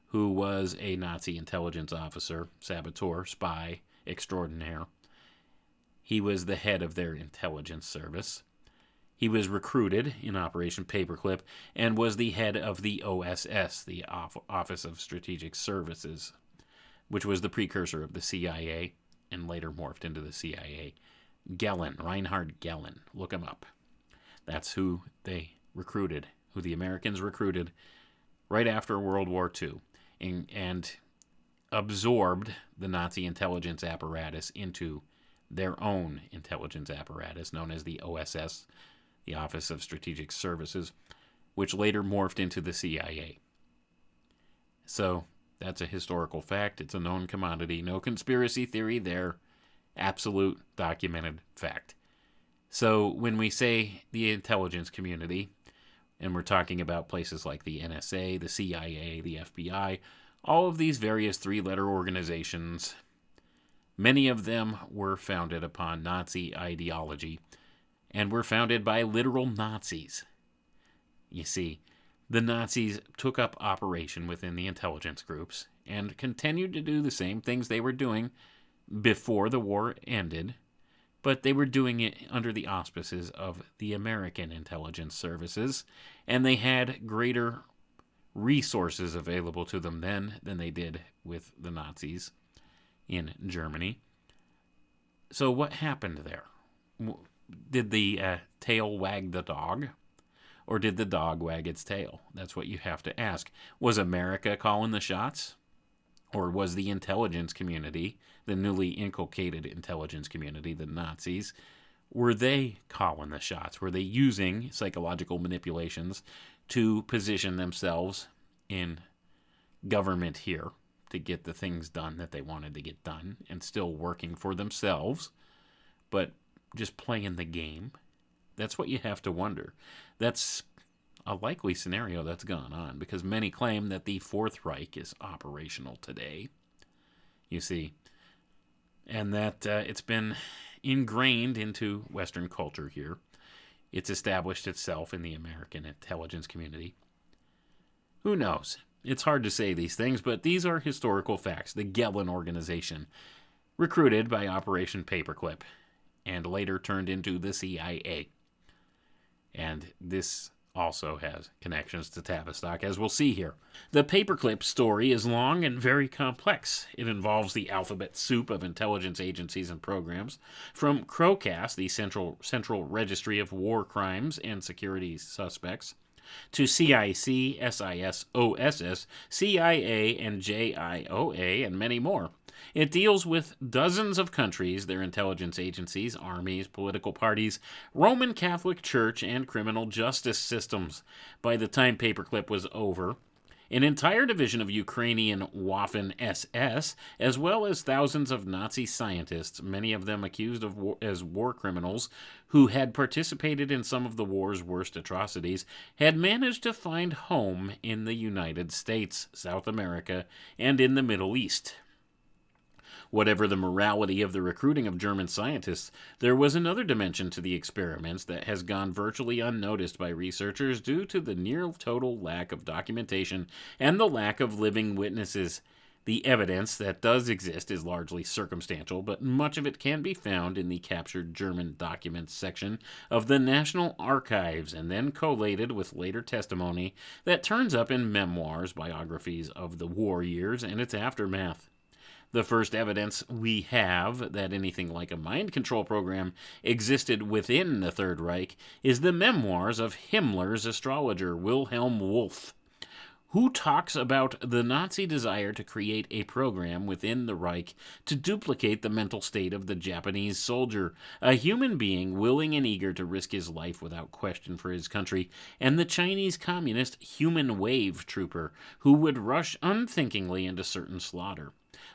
who was a Nazi intelligence officer, saboteur, spy, extraordinaire. He was the head of their intelligence service. He was recruited in Operation Paperclip and was the head of the OSS, the Office of Strategic Services, which was the precursor of the CIA and later morphed into the CIA. Reinhard Gehlen, look him up. That's who they recruited, who the Americans recruited right after World War II, and absorbed the Nazi intelligence apparatus into their own intelligence apparatus, known as the OSS, the Office of Strategic Services, which later morphed into the CIA. So that's a historical fact. It's a known commodity. No conspiracy theory there. Absolute documented fact. So when we say the intelligence community, and we're talking about places like the NSA, the CIA, the FBI, all of these various three-letter organizations, many of them were founded upon Nazi ideology and were founded by literal Nazis. You see, the Nazis took up operation within the intelligence groups and continued to do the same things they were doing before the war ended, but they were doing it under the auspices of the American intelligence services, and they had greater resources available to them then than they did with the Nazis in Germany. So what happened there? Did the tail wag the dog? Or did the dog wag its tail? That's what you have to ask. Was America calling the shots? Or was the intelligence community, the newly inculcated intelligence community, the Nazis, were they calling the shots? Were they using psychological manipulations to position themselves in government here to get the things done that they wanted to get done and still working for themselves, but just playing the game? That's what you have to wonder. That's a likely scenario that's gone on, because many claim that the Fourth Reich is operational today, you see, and that it's been ingrained into Western culture here. It's established itself in the American intelligence community. Who knows? It's hard to say these things, but these are historical facts. The Gehlen organization, recruited by Operation Paperclip, and later turned into the CIA. And this also has connections to Tavistock, as we'll see here. The Paperclip story is long and very complex. It involves the alphabet soup of intelligence agencies and programs, from CROCAS, the Central Registry of War Crimes and Security Suspects, to CIC, SIS, OSS, CIA, and JIOA, and many more. It deals with dozens of countries, their intelligence agencies, armies, political parties, Roman Catholic Church, and criminal justice systems. By the time Paperclip was over, an entire division of Ukrainian Waffen-SS, as well as thousands of Nazi scientists, many of them accused of as war criminals, who had participated in some of the war's worst atrocities, had managed to find home in the United States, South America, and in the Middle East. Whatever the morality of the recruiting of German scientists, there was another dimension to the experiments that has gone virtually unnoticed by researchers due to the near-total lack of documentation and the lack of living witnesses. The evidence that does exist is largely circumstantial, but much of it can be found in the captured German documents section of the National Archives and then collated with later testimony that turns up in memoirs, biographies of the war years and its aftermath. The first evidence we have that anything like a mind control program existed within the Third Reich is the memoirs of Himmler's astrologer Wilhelm Wolff, who talks about the Nazi desire to create a program within the Reich to duplicate the mental state of the Japanese soldier, a human being willing and eager to risk his life without question for his country, and the Chinese communist human wave trooper, who would rush unthinkingly into certain slaughter.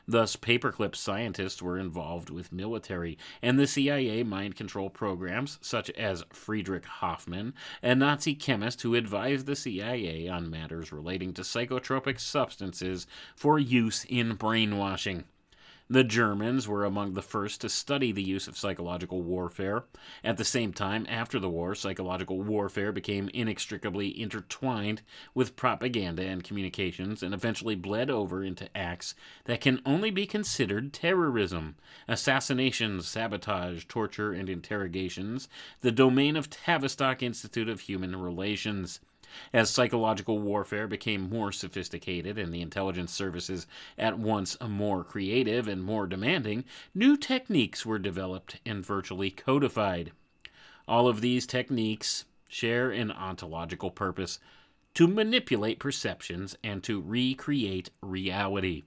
Thus, Paperclip scientists were involved with military and the CIA mind control programs, such as Friedrich Hoffmann, a Nazi chemist who advised the CIA on matters relating to psychotropic substances for use in brainwashing. The Germans were among the first to study the use of psychological warfare. At the same time, after the war, psychological warfare became inextricably intertwined with propaganda and communications and eventually bled over into acts that can only be considered terrorism, assassinations, sabotage, torture, and interrogations, the domain of Tavistock Institute of Human Relations. As psychological warfare became more sophisticated and the intelligence services at once more creative and more demanding, new techniques were developed and virtually codified. All of these techniques share an ontological purpose: to manipulate perceptions and to recreate reality.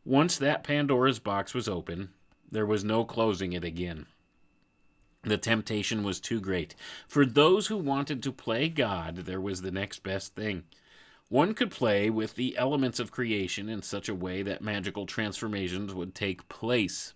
Once that Pandora's box was open, there was no closing it again. The temptation was too great. For those who wanted to play God, there was the next best thing. One could play with the elements of creation in such a way that magical transformations would take place.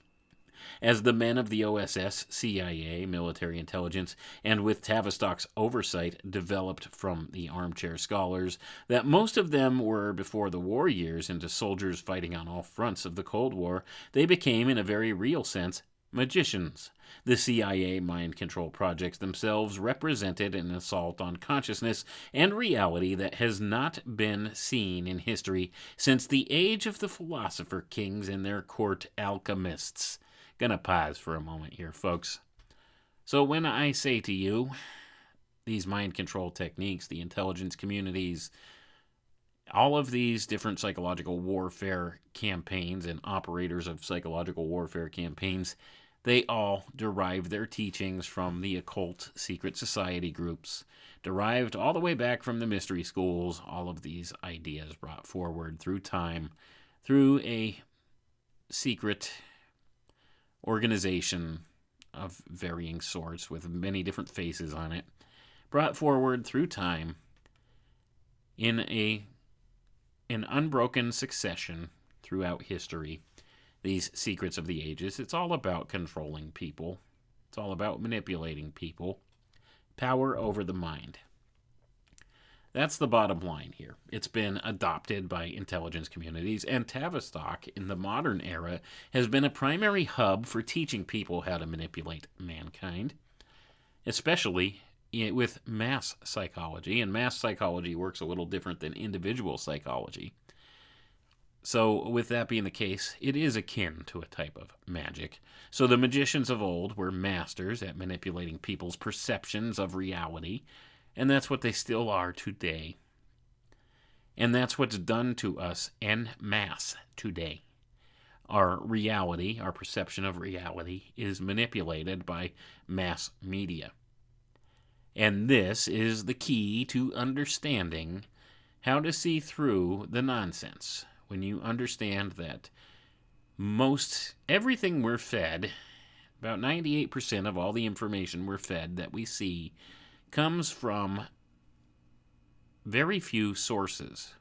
As the men of the OSS, CIA, military intelligence, and with Tavistock's oversight developed from the armchair scholars, that most of them were before the war years into soldiers fighting on all fronts of the Cold War, they became, in a very real sense, magicians. The CIA mind control projects themselves represented an assault on consciousness and reality that has not been seen in history since the age of the philosopher kings and their court alchemists. Gonna pause for a moment here, folks. So when I say to you, these mind control techniques, the intelligence communities, all of these different psychological warfare campaigns and operators of psychological warfare campaigns, they all derive their teachings from the occult secret society groups, derived all the way back from the mystery schools. All of these ideas brought forward through time, through a secret organization of varying sorts with many different faces on it, brought forward through time in an unbroken succession throughout history. These secrets of the ages, it's all about controlling people. It's all about manipulating people. Power over the mind. That's the bottom line here. It's been adopted by intelligence communities, and Tavistock, in the modern era, has been a primary hub for teaching people how to manipulate mankind, especially with mass psychology. And mass psychology works a little different than individual psychology. So, with that being the case, it is akin to a type of magic. So, the magicians of old were masters at manipulating people's perceptions of reality, and that's what they still are today. And that's what's done to us en masse today. Our reality, our perception of reality, is manipulated by mass media. And this is the key to understanding how to see through the nonsense. When you understand that most everything we're fed, about 98% of all the information we're fed that we see, comes from very few sources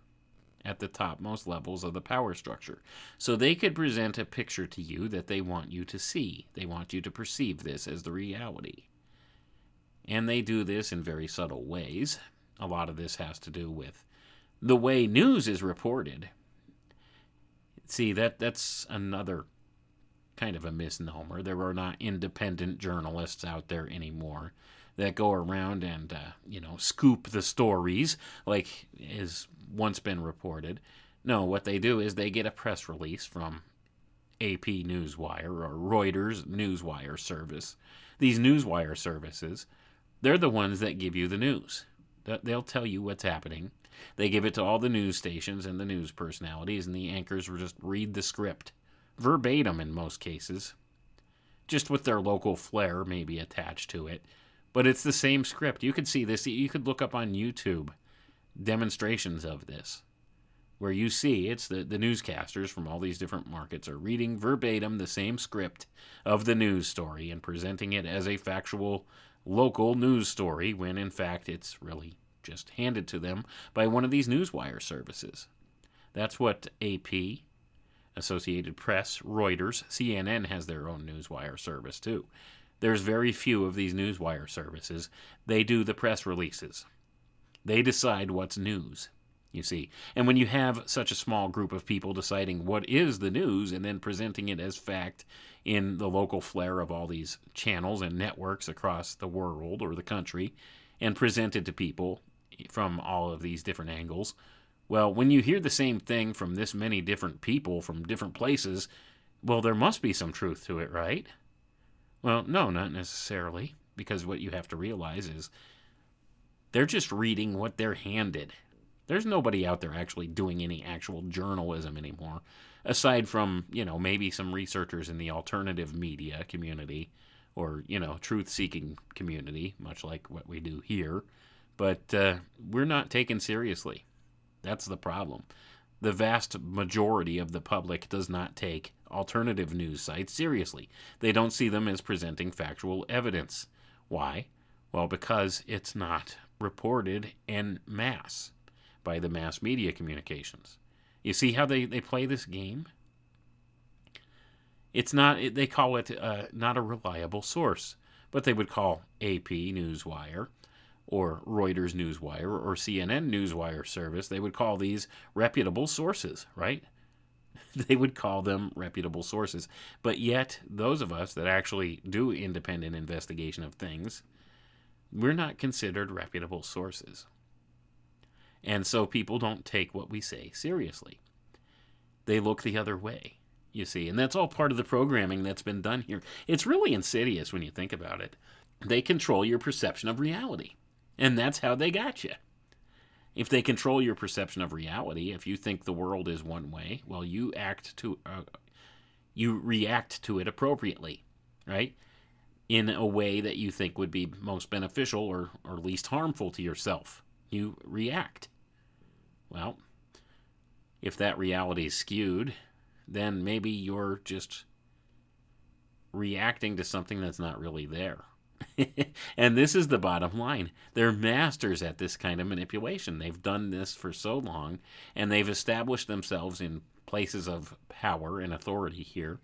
at the topmost levels of the power structure. So they could present a picture to you that they want you to see. They want you to perceive this as the reality. And they do this in very subtle ways. A lot of this has to do with the way news is reported. See, that's another kind of a misnomer. There are not independent journalists out there anymore that go around and, scoop the stories like has once been reported. No, what they do is they get a press release from AP Newswire or Reuters Newswire service. These Newswire services, they're the ones that give you the news. They'll tell you what's happening. They give it to all the news stations and the news personalities, and the anchors will just read the script, verbatim in most cases, just with their local flair maybe attached to it. But it's the same script. You could see this. You could look up on YouTube demonstrations of this, where you see it's the newscasters from all these different markets are reading verbatim the same script of the news story and presenting it as a factual local news story, when in fact it's really just handed to them by one of these newswire services. That's what AP, Associated Press, Reuters, CNN has their own newswire service too. There's very few of these newswire services. They do the press releases. They decide what's news. you see. And when you have such a small group of people deciding what is the news and then presenting it as fact in the local flair of all these channels and networks across the world or the country, and present it to people from all of these different angles, well, when you hear the same thing from this many different people from different places, well, there must be some truth to it, right? Well, no, not necessarily, because what you have to realize is they're just reading what they're handed. There's nobody out there actually doing any actual journalism anymore, aside from, maybe some researchers in the alternative media community or, truth-seeking community, much like what we do here. But we're not taken seriously. That's the problem. The vast majority of the public does not take alternative news sites seriously. They don't see them as presenting factual evidence. Why? Well, because it's not reported en masse by the mass media communications. You see how they play this game? It's not, they call it not a reliable source, but they would call AP Newswire or Reuters Newswire or CNN Newswire service, they would call these reputable sources, right? They would call them reputable sources. But yet, those of us that actually do independent investigation of things, we're not considered reputable sources. And so people don't take what we say seriously. They look the other way, you see. And that's all part of the programming that's been done here. It's really insidious when you think about it. They control your perception of reality. And that's how they got you. If they control your perception of reality, if you think the world is one way, well, you react to it appropriately, right? In a way that you think would be most beneficial or least harmful to yourself. You react. Well, if that reality is skewed, then maybe you're just reacting to something that's not really there. And this is the bottom line. They're masters at this kind of manipulation. They've done this for so long, and they've established themselves in places of power and authority here,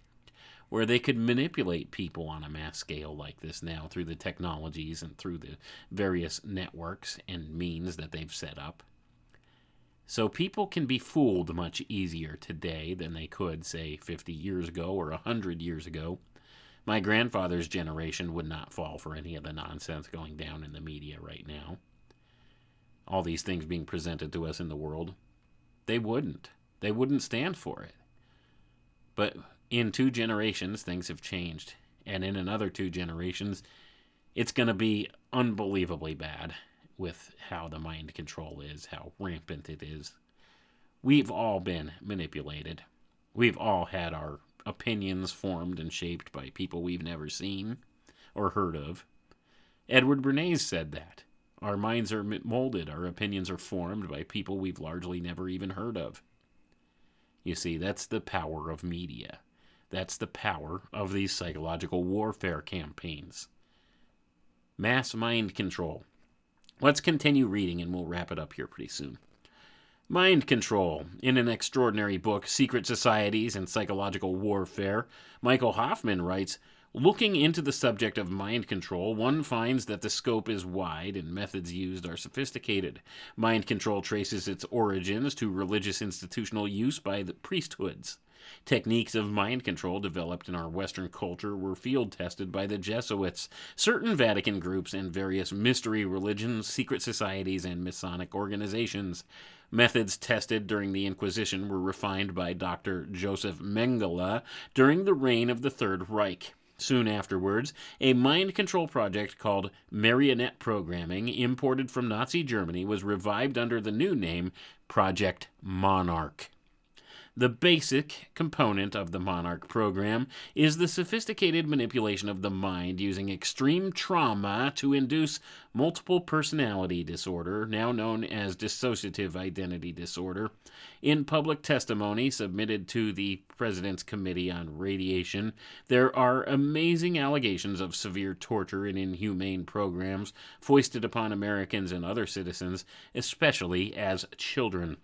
where they could manipulate people on a mass scale like this now through the technologies and through the various networks and means that they've set up. So people can be fooled much easier today than they could, say, 50 years ago or 100 years ago. My grandfather's generation would not fall for any of the nonsense going down in the media right now. All these things being presented to us in the world, they wouldn't. They wouldn't stand for it. But in 2 generations, things have changed. And in another 2 generations, it's going to be unbelievably bad with how the mind control is, how rampant it is. We've all been manipulated. We've all had our opinions formed and shaped by people we've never seen or heard of. Edward Bernays said that. Our minds are molded, our opinions are formed by people we've largely never even heard of. You see, that's the power of media. That's the power of these psychological warfare campaigns. Mass mind control. Let's continue reading and we'll wrap it up here pretty soon. Mind control. In an extraordinary book, Secret Societies and Psychological Warfare, Michael Hoffman writes, looking into the subject of mind control, one finds that the scope is wide and methods used are sophisticated. Mind control traces its origins to religious institutional use by the priesthoods. Techniques of mind control developed in our Western culture were field tested by the Jesuits, certain Vatican groups, and various mystery religions, secret societies, and Masonic organizations. Methods tested during the Inquisition were refined by Dr. Joseph Mengele during the reign of the Third Reich. Soon afterwards, a mind control project called marionette programming, imported from Nazi Germany, was revived under the new name Project Monarch. The basic component of the Monarch program is the sophisticated manipulation of the mind using extreme trauma to induce multiple personality disorder, now known as dissociative identity disorder. In public testimony submitted to the President's Committee on Radiation, there are amazing allegations of severe torture and inhumane programs foisted upon Americans and other citizens, especially as children.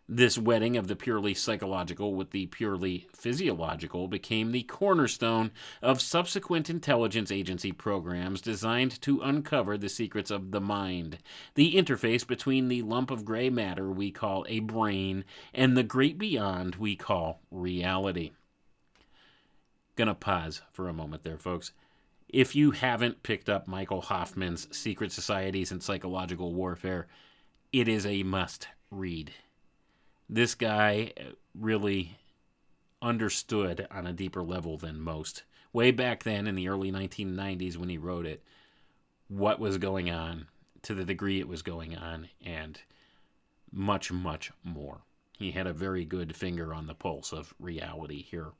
This wedding of the purely psychological with the purely physiological became the cornerstone of subsequent intelligence agency programs designed to uncover the secrets of the mind, the interface between the lump of gray matter we call a brain and the great beyond we call reality. Gonna pause for a moment there, folks. If you haven't picked up Michael Hoffman's Secret Societies and Psychological Warfare, it is a must read. This guy really understood on a deeper level than most, way back then in the early 1990s when he wrote it, what was going on, to the degree it was going on, and much, much more. He had a very good finger on the pulse of reality here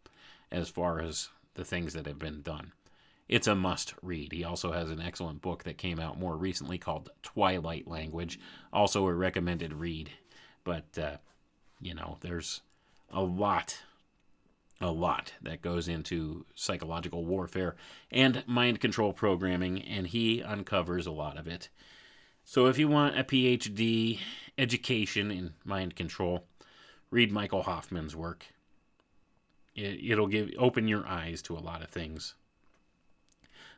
as far as the things that have been done. It's a must read. He also has an excellent book that came out more recently called Twilight Language, also a recommended read. But, there's a lot that goes into psychological warfare and mind control programming, and he uncovers a lot of it. So if you want a PhD education in mind control, read Michael Hoffman's work. It'll open your eyes to a lot of things.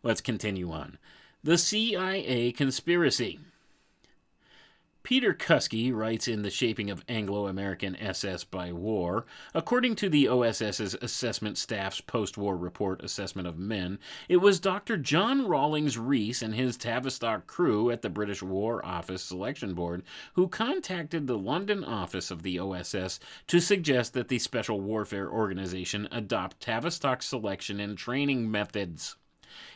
Let's continue on. The CIA conspiracy. Peter Kuski writes in The Shaping of Anglo-American SS by War, according to the OSS's assessment staff's post-war report Assessment of Men, it was Dr. John Rawlings Rees and his Tavistock crew at the British War Office Selection Board who contacted the London office of the OSS to suggest that the Special Warfare Organization adopt Tavistock selection and training methods.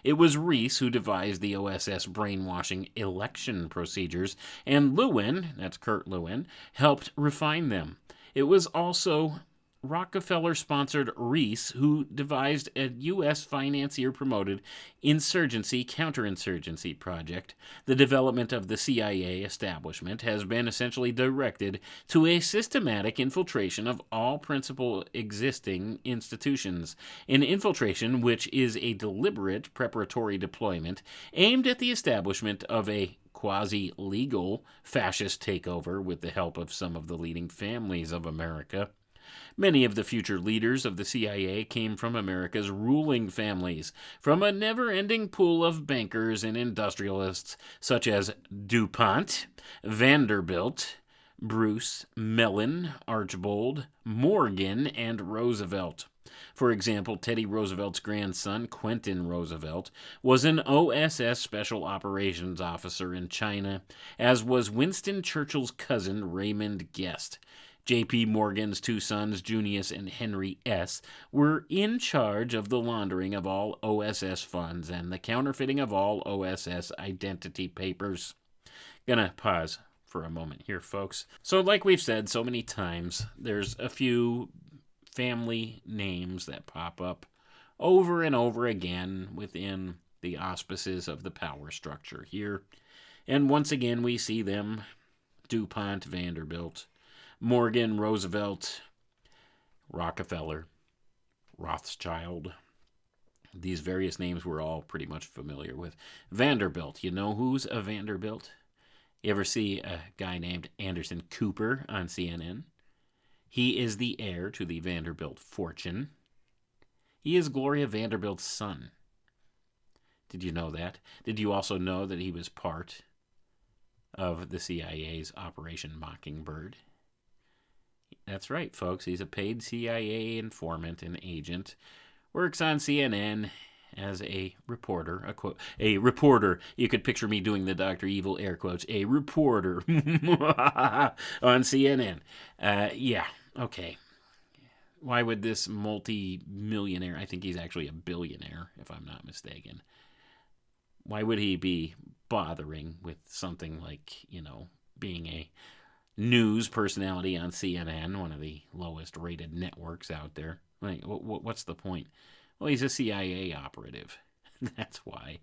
It was Rees who devised the OSS brainwashing election procedures, and Lewin, that's Kurt Lewin, helped refine them. It was also Rockefeller-sponsored Rees who devised a U.S. financier-promoted insurgency-counterinsurgency project. The development of the CIA establishment has been essentially directed to a systematic infiltration of all principal existing institutions, an infiltration which is a deliberate preparatory deployment aimed at the establishment of a quasi-legal fascist takeover with the help of some of the leading families of America. Many of the future leaders of the CIA came from America's ruling families, from a never-ending pool of bankers and industrialists such as DuPont, Vanderbilt, Bruce, Mellon, Archbold, Morgan, and Roosevelt. For example, Teddy Roosevelt's grandson, Quentin Roosevelt, was an OSS Special Operations Officer in China, as was Winston Churchill's cousin, Raymond Guest. J.P. Morgan's two sons, Junius and Henry S., were in charge of the laundering of all OSS funds and the counterfeiting of all OSS identity papers. Gonna pause for a moment here, folks. So like we've said so many times, there's a few family names that pop up over and over again within the auspices of the power structure here. And once again, we see them: DuPont, Vanderbilt, Morgan, Roosevelt, Rockefeller, Rothschild. These various names we're all pretty much familiar with. Vanderbilt. You know who's a Vanderbilt? You ever see a guy named Anderson Cooper on CNN? He is the heir to the Vanderbilt fortune. He is Gloria Vanderbilt's son. Did you know that? Did you also know that he was part of the CIA's Operation Mockingbird? That's right, folks. He's a paid CIA informant and agent. Works on CNN as a reporter. A reporter. You could picture me doing the Dr. Evil air quotes. A reporter on CNN. Yeah, okay. Why would this multi-millionaire, I think he's actually a billionaire, if I'm not mistaken, why would he be bothering with something like, being a news personality on CNN, one of the lowest rated networks out there? Like, what's the point? Well, he's a CIA operative. That's why.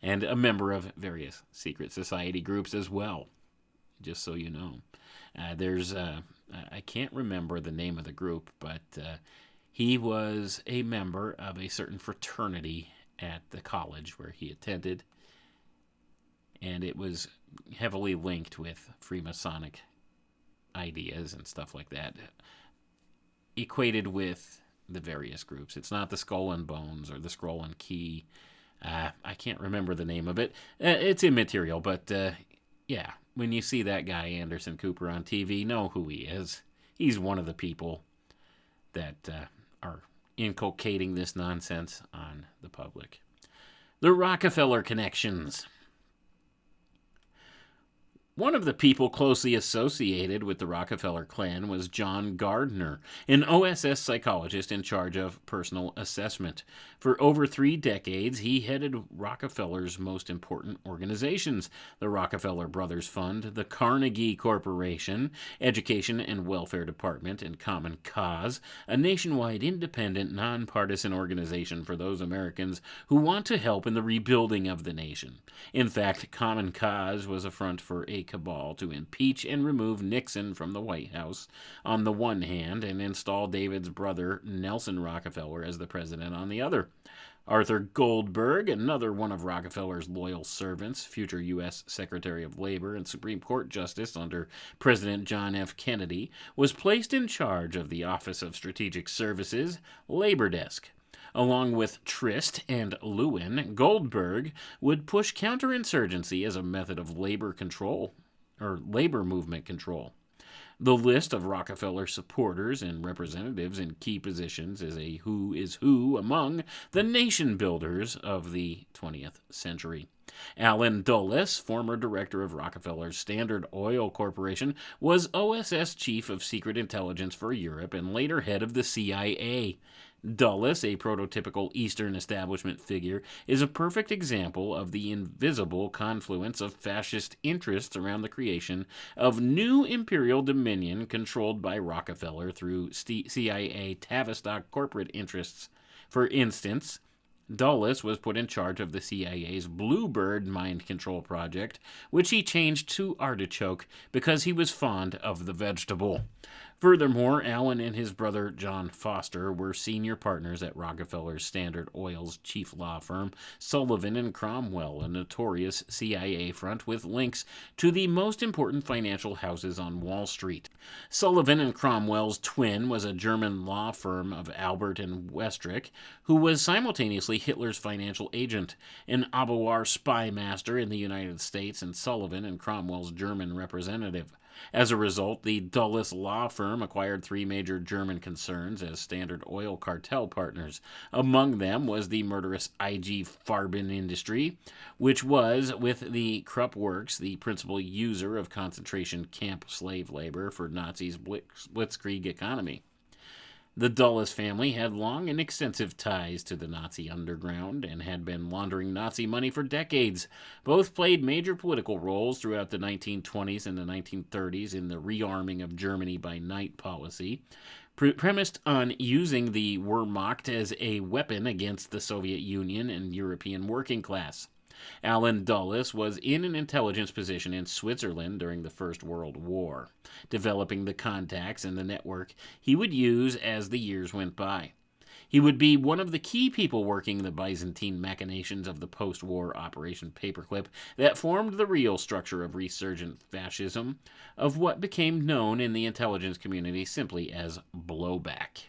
And a member of various secret society groups as well, just so you know. There's, I can't remember the name of the group, but he was a member of a certain fraternity at the college where he attended, and it was heavily linked with Freemasonic ideas and stuff like that equated with the various groups. It's not the Skull and Bones or the Scroll and Key. I can't remember the name of it. It's immaterial, but yeah, when you see that guy Anderson Cooper on TV, know who he is. He's one of the people that are inculcating this nonsense on the public. The Rockefeller connections. One of the people closely associated with the Rockefeller clan was John Gardner, an OSS psychologist in charge of personal assessment. For over 3 decades, he headed Rockefeller's most important organizations: the Rockefeller Brothers Fund, the Carnegie Corporation, Education and Welfare Department, and Common Cause, a nationwide independent, nonpartisan organization for those Americans who want to help in the rebuilding of the nation. In fact, Common Cause was a front for a cabal to impeach and remove Nixon from the White House on the one hand and install David's brother Nelson Rockefeller as the president on the other. Arthur Goldberg, another one of Rockefeller's loyal servants, future U.S. Secretary of Labor and Supreme Court Justice under President John F. Kennedy, was placed in charge of the Office of Strategic Services, Labor Desk. Along with Trist and Lewin, Goldberg would push counterinsurgency as a method of labor control, or labor movement control. The list of Rockefeller supporters and representatives in key positions is a who is who among the nation builders of the 20th century. Allen Dulles, former director of Rockefeller's Standard Oil Corporation, was OSS Chief of Secret Intelligence for Europe and later head of the CIA. Dulles, a prototypical Eastern establishment figure, is a perfect example of the invisible confluence of fascist interests around the creation of new imperial dominion controlled by Rockefeller through CIA Tavistock corporate interests. For instance, Dulles was put in charge of the CIA's Bluebird mind control project, which he changed to Artichoke because he was fond of the vegetable. Furthermore, Allen and his brother John Foster were senior partners at Rockefeller's Standard Oil's chief law firm, Sullivan and Cromwell, a notorious CIA front with links to the most important financial houses on Wall Street. Sullivan and Cromwell's twin was a German law firm of Albert and Westrick, who was simultaneously Hitler's financial agent, an Abwehr spy master in the United States, and Sullivan and Cromwell's German representative. As a result, the Dulles law firm acquired 3 major German concerns as Standard Oil cartel partners. Among them was the murderous IG Farben industry, which was, with the Krupp Works, the principal user of concentration camp slave labor for Nazis' blitzkrieg economy. The Dulles family had long and extensive ties to the Nazi underground and had been laundering Nazi money for decades. Both played major political roles throughout the 1920s and the 1930s in the rearming of Germany by night policy, premised on using the Wehrmacht as a weapon against the Soviet Union and European working class. Allen Dulles was in an intelligence position in Switzerland during the First World War, developing the contacts and the network he would use as the years went by. He would be one of the key people working the Byzantine machinations of the post-war Operation Paperclip that formed the real structure of resurgent fascism, of what became known in the intelligence community simply as blowback.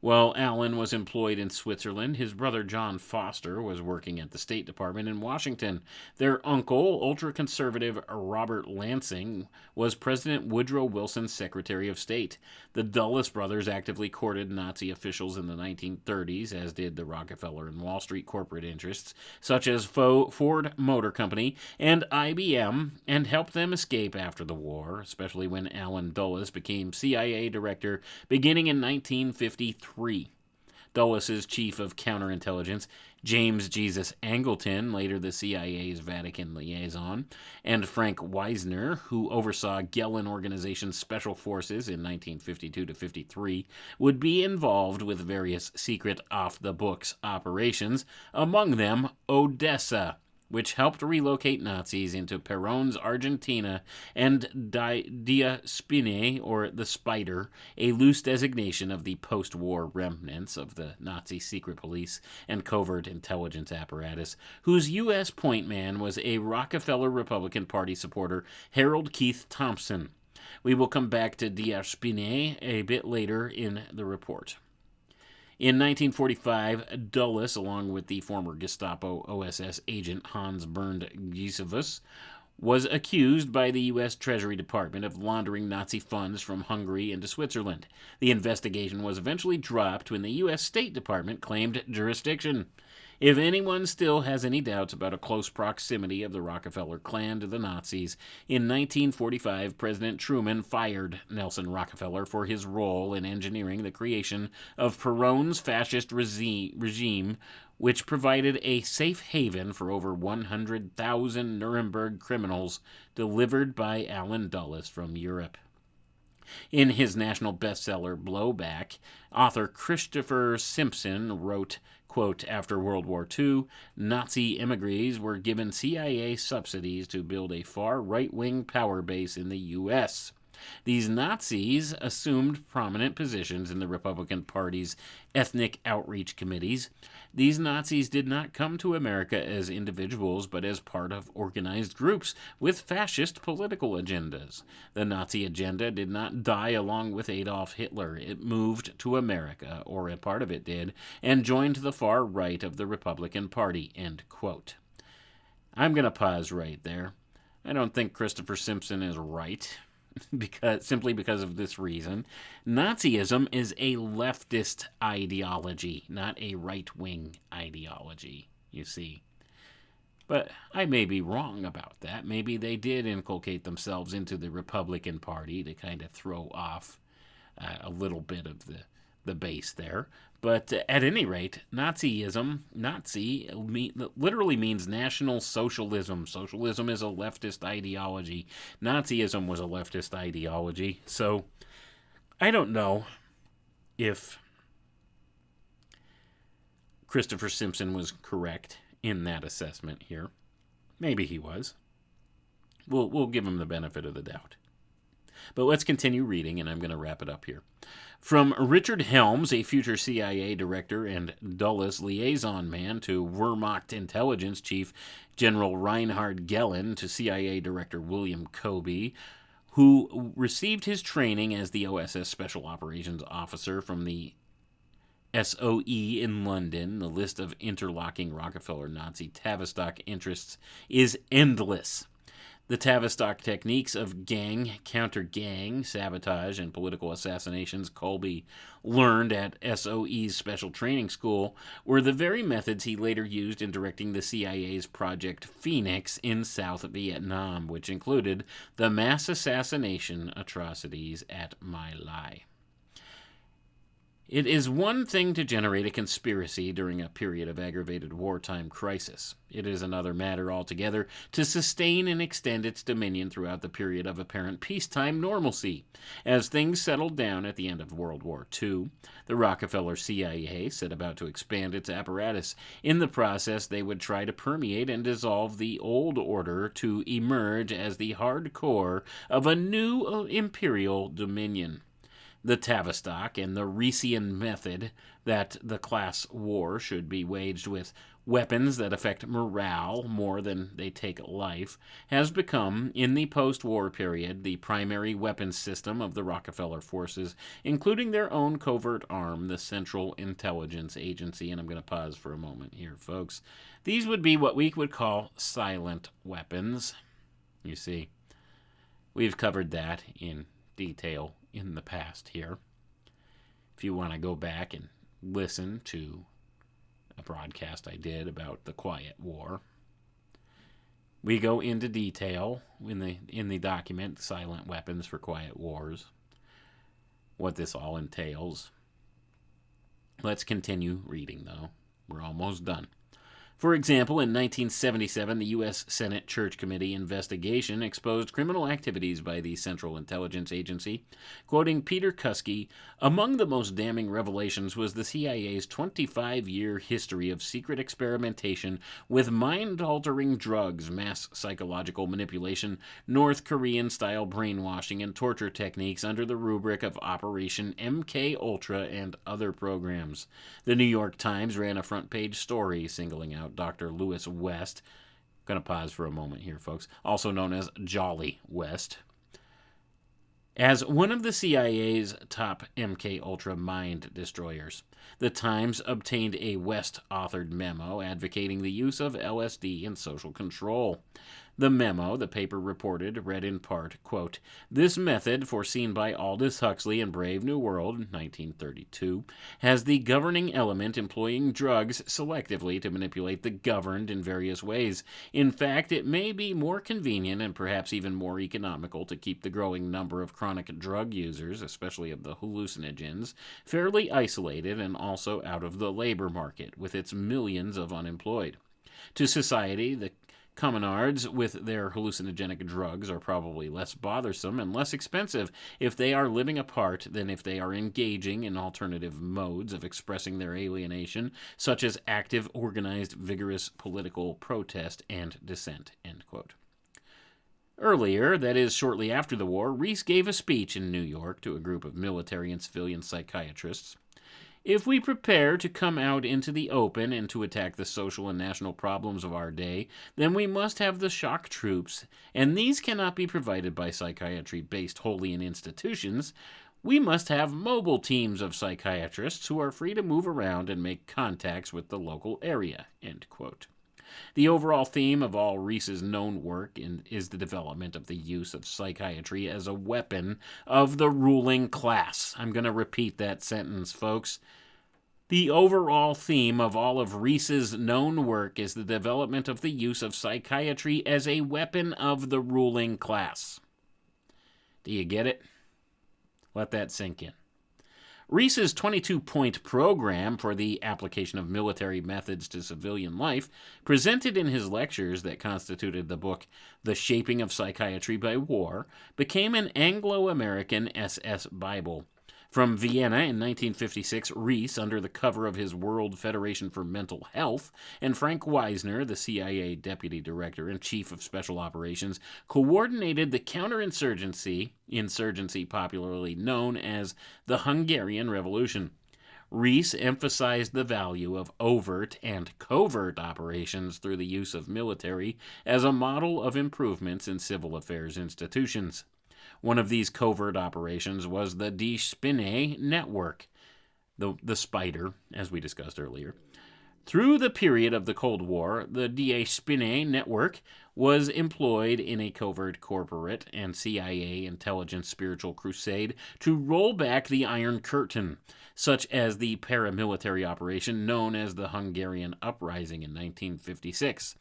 While Allen was employed in Switzerland, his brother John Foster was working at the State Department in Washington. Their uncle, ultra-conservative Robert Lansing, was President Woodrow Wilson's Secretary of State. The Dulles brothers actively courted Nazi officials in the 1930s, as did the Rockefeller and Wall Street corporate interests, such as Ford Motor Company and IBM, and helped them escape after the war, especially when Allen Dulles became CIA director beginning in 1953. Dulles' chief of counterintelligence, James Jesus Angleton, later the CIA's Vatican liaison, and Frank Wisner, who oversaw Gehlen Organization's Special Forces in 1952-53, would be involved with various secret off-the-books operations, among them Odessa, which helped relocate Nazis into Perón's Argentina, and Dia Spine, or the Spider, a loose designation of the post-war remnants of the Nazi secret police and covert intelligence apparatus, whose U.S. point man was a Rockefeller Republican Party supporter, Harold Keith Thompson. We will come back to D'Arspinay a bit later in the report. In 1945, Dulles, along with the former Gestapo OSS agent Hans Bernd Giesevus, was accused by the U.S. Treasury Department of laundering Nazi funds from Hungary into Switzerland. The investigation was eventually dropped when the U.S. State Department claimed jurisdiction. If anyone still has any doubts about a close proximity of the Rockefeller clan to the Nazis, in 1945 President Truman fired Nelson Rockefeller for his role in engineering the creation of Perón's fascist regime, which provided a safe haven for over 100,000 Nuremberg criminals delivered by Allen Dulles from Europe. In his national bestseller, Blowback, author Christopher Simpson wrote, quote, after World War II, Nazi emigres were given CIA subsidies to build a far right-wing power base in the U.S. These Nazis assumed prominent positions in the Republican Party's ethnic outreach committees. These Nazis did not come to America as individuals, but as part of organized groups with fascist political agendas. The Nazi agenda did not die along with Adolf Hitler. It moved to America, or a part of it did, and joined the far right of the Republican Party, end quote. I'm going to pause right there. I don't think Christopher Simpson is right. Simply because of this reason. Nazism is a leftist ideology, not a right-wing ideology, you see. But I may be wrong about that. Maybe they did inculcate themselves into the Republican Party to kind of throw off a little bit of the base there. But at any rate, Nazism, literally means National Socialism. Socialism is a leftist ideology. Nazism was a leftist ideology. So I don't know if Christopher Simpson was correct in that assessment here. Maybe he was. We'll give him the benefit of the doubt. But let's continue reading, and I'm going to wrap it up here. From Richard Helms, a future CIA director and Dulles liaison man, to Wehrmacht intelligence chief General Reinhard Gehlen, to CIA director William Kobe, who received his training as the OSS Special Operations Officer from the SOE in London. The list of interlocking Rockefeller Nazi Tavistock interests is endless. The Tavistock techniques of gang, counter-gang, sabotage, and political assassinations Colby learned at SOE's Special Training School were the very methods he later used in directing the CIA's Project Phoenix in South Vietnam, which included the mass assassination atrocities at My Lai. It is one thing to generate a conspiracy during a period of aggravated wartime crisis. It is another matter altogether to sustain and extend its dominion throughout the period of apparent peacetime normalcy. As things settled down at the end of World War II, the Rockefeller CIA set about to expand its apparatus. In the process, they would try to permeate and dissolve the old order to emerge as the hard core of a new imperial dominion. The Tavistock and the Reesian method that the class war should be waged with weapons that affect morale more than they take life has become, in the post-war period, the primary weapons system of the Rockefeller forces, including their own covert arm, the Central Intelligence Agency. And I'm going to pause for a moment here, folks. These would be what we would call silent weapons. You see, we've covered that in detail in the past here. If you want to go back and listen to a broadcast I did about the Quiet War, we go into detail in the document Silent Weapons for Quiet Wars, what this all entails. Let's continue reading, though. We're almost done. For example, in 1977, the U.S. Senate Church Committee investigation exposed criminal activities by the Central Intelligence Agency. Quoting Peter Kuski, among the most damning revelations was the CIA's 25-year history of secret experimentation with mind-altering drugs, mass psychological manipulation, North Korean-style brainwashing, and torture techniques under the rubric of Operation MK-Ultra and other programs. The New York Times ran a front-page story singling out Dr. Lewis West, going to pause for a moment here, folks, also known as Jolly West, as one of the CIA's top MK-Ultra mind destroyers. The Times obtained a West-authored memo advocating the use of LSD in social control. The memo, the paper reported, read in part, quote, "This method, foreseen by Aldous Huxley in Brave New World, 1932, has the governing element employing drugs selectively to manipulate the governed in various ways. In fact, it may be more convenient and perhaps even more economical to keep the growing number of chronic drug users, especially of the hallucinogens, fairly isolated and also out of the labor market, with its millions of unemployed. To society, the commonards with their hallucinogenic drugs are probably less bothersome and less expensive if they are living apart than if they are engaging in alternative modes of expressing their alienation, such as active, organized, vigorous political protest and dissent." End quote. Earlier, that is, shortly after the war, Rees gave a speech in New York to a group of military and civilian psychiatrists. "If we prepare to come out into the open and to attack the social and national problems of our day, then we must have the shock troops, and these cannot be provided by psychiatry based wholly in institutions. We must have mobile teams of psychiatrists who are free to move around and make contacts with the local area." End quote. The overall theme of all Rees's known work is the development of the use of psychiatry as a weapon of the ruling class. I'm going to repeat that sentence, folks. The overall theme of all of Rees's known work is the development of the use of psychiatry as a weapon of the ruling class. Do you get it? Let that sink in. Rees's 22-point program for the application of military methods to civilian life, presented in his lectures that constituted the book The Shaping of Psychiatry by War, became an Anglo-American SS Bible. From Vienna in 1956, Rees, under the cover of his World Federation for Mental Health, and Frank Wisner, the CIA Deputy Director and Chief of Special Operations, coordinated the insurgency popularly known as the Hungarian Revolution. Rees emphasized the value of overt and covert operations through the use of military as a model of improvements in civil affairs institutions. One of these covert operations was the Die Spinne network, the spider, as we discussed earlier. Through the period of the Cold War, the Die Spinne network was employed in a covert corporate and CIA intelligence spiritual crusade to roll back the Iron Curtain, such as the paramilitary operation known as the Hungarian Uprising in 1956.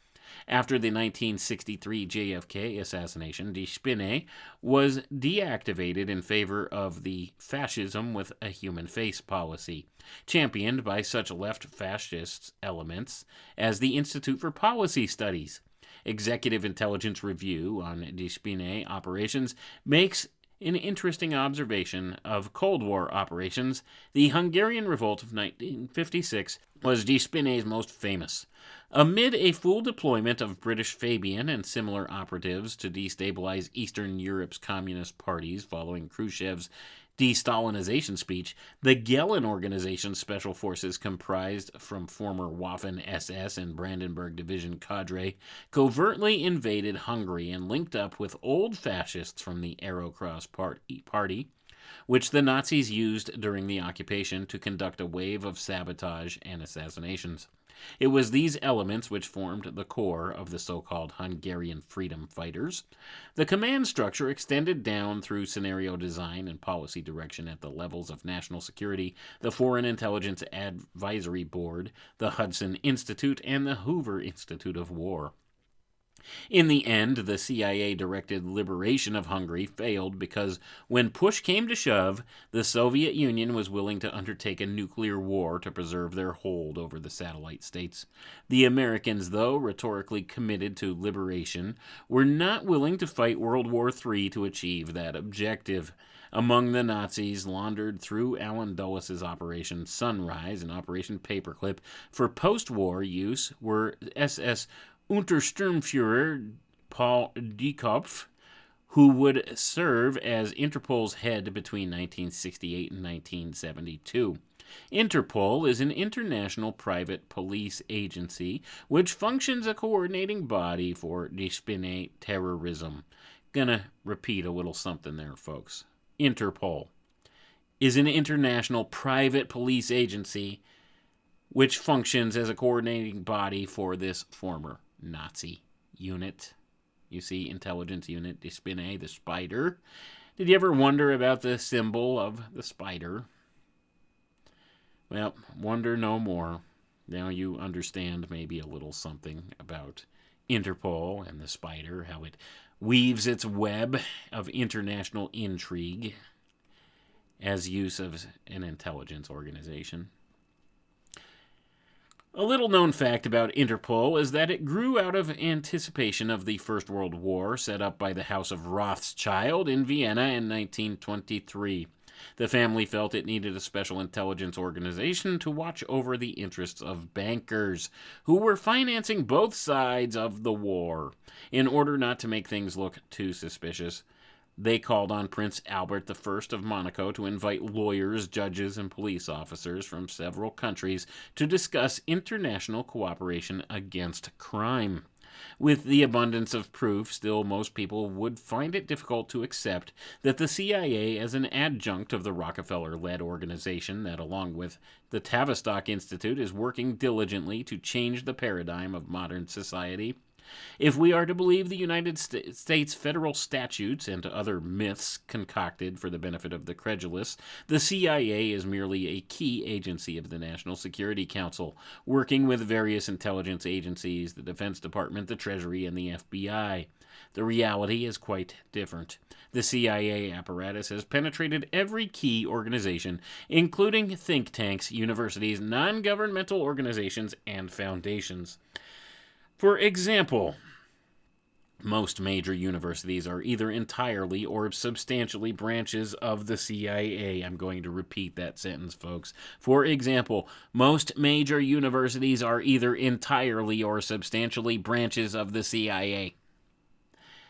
After the 1963 JFK assassination, Die Spinne was deactivated in favor of the fascism with a human face policy, championed by such left fascist elements as the Institute for Policy Studies. Executive Intelligence Review on Die Spinne operations makes an interesting observation of Cold War operations. The Hungarian Revolt of 1956 was Die Spinne's most famous. Amid a full deployment of British Fabian and similar operatives to destabilize Eastern Europe's communist parties following Khrushchev's de-Stalinization speech, the Gehlen Organization's special forces, comprised from former Waffen-SS and Brandenburg Division cadre, covertly invaded Hungary and linked up with old fascists from the Arrow-Cross Party, which the Nazis used during the occupation to conduct a wave of sabotage and assassinations. It was these elements which formed the core of the so-called Hungarian Freedom Fighters. The command structure extended down through scenario design and policy direction at the levels of national security, the Foreign Intelligence Advisory Board, the Hudson Institute, and the Hoover Institute of War. In the end, the CIA-directed liberation of Hungary failed because when push came to shove, the Soviet Union was willing to undertake a nuclear war to preserve their hold over the satellite states. The Americans, though rhetorically committed to liberation, were not willing to fight World War III to achieve that objective. Among the Nazis laundered through Allen Dulles' Operation Sunrise and Operation Paperclip for post-war use were SS Untersturmführer Paul Diekopf, who would serve as Interpol's head between 1968 and 1972. Interpol is an international private police agency which functions a coordinating body for Die Spinne terrorism. Gonna repeat a little something there, folks. Interpol is an international private police agency which functions as a coordinating body for this former Nazi unit. You see, intelligence unit, die Spinne, the spider. Did you ever wonder about the symbol of the spider? Well, wonder no more. Now you understand maybe a little something about Interpol and the spider, how it weaves its web of international intrigue as use of an intelligence organization. A little known fact about Interpol is that it grew out of anticipation of the First World War set up by the House of Rothschild in Vienna in 1923. The family felt it needed a special intelligence organization to watch over the interests of bankers who were financing both sides of the war. In order not to make things look too suspicious, they called on Prince Albert I of Monaco to invite lawyers, judges, and police officers from several countries to discuss international cooperation against crime. With the abundance of proof, still most people would find it difficult to accept that the CIA, as an adjunct of the Rockefeller-led organization that, along with the Tavistock Institute, is working diligently to change the paradigm of modern society. If we are to believe the United States federal statutes and other myths concocted for the benefit of the credulous, the CIA is merely a key agency of the National Security Council, working with various intelligence agencies, the Defense Department, the Treasury, and the FBI. The reality is quite different. The CIA apparatus has penetrated every key organization, including think tanks, universities, non-governmental organizations, and foundations. For example, most major universities are either entirely or substantially branches of the CIA. I'm going to repeat that sentence, folks. For example, most major universities are either entirely or substantially branches of the CIA.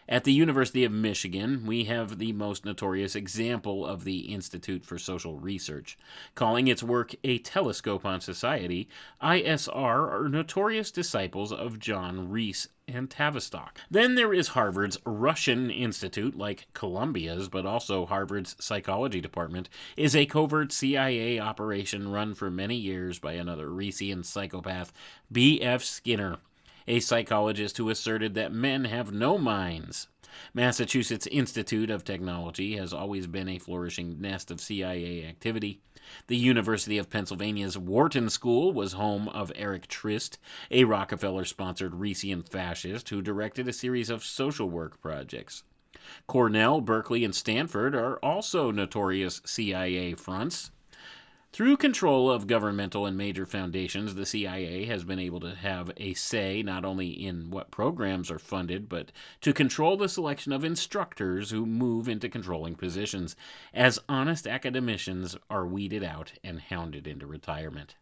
At the University of Michigan, we have the most notorious example of the Institute for Social Research. Calling its work a telescope on society, ISR are notorious disciples of John Reese and Tavistock. Then there is Harvard's Russian Institute, like Columbia's, but also Harvard's psychology department, is a covert CIA operation run for many years by another Reesian psychopath, B.F. Skinner, a psychologist who asserted that men have no minds. Massachusetts Institute of Technology has always been a flourishing nest of CIA activity. The University of Pennsylvania's Wharton School was home of Eric Trist, a Rockefeller-sponsored Reesian fascist who directed a series of social work projects. Cornell, Berkeley, and Stanford are also notorious CIA fronts. Through control of governmental and major foundations, the CIA has been able to have a say not only in what programs are funded, but to control the selection of instructors who move into controlling positions, as honest academicians are weeded out and hounded into retirement.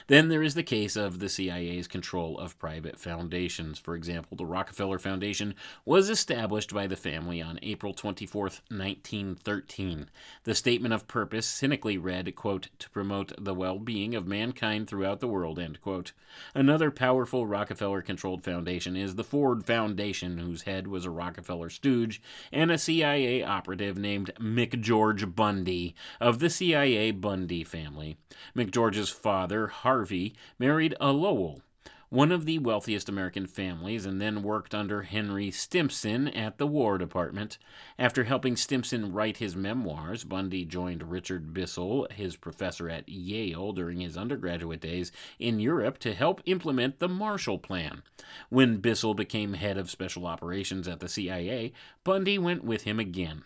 Then there is the case of the CIA's control of private foundations. For example, the Rockefeller Foundation was established by the family on April 24, 1913. The statement of purpose cynically read, quote, "to promote the well-being of mankind throughout the world," end quote. Another powerful Rockefeller-controlled foundation is the Ford Foundation, whose head was a Rockefeller stooge and a CIA operative named McGeorge Bundy of the CIA Bundy family. McGeorge's father, Harvey, married a Lowell, one of the wealthiest American families, and then worked under Henry Stimson at the War Department. After helping Stimson write his memoirs, Bundy joined Richard Bissell, his professor at Yale during his undergraduate days in Europe, to help implement the Marshall Plan. When Bissell became head of special operations at the CIA, Bundy went with him again.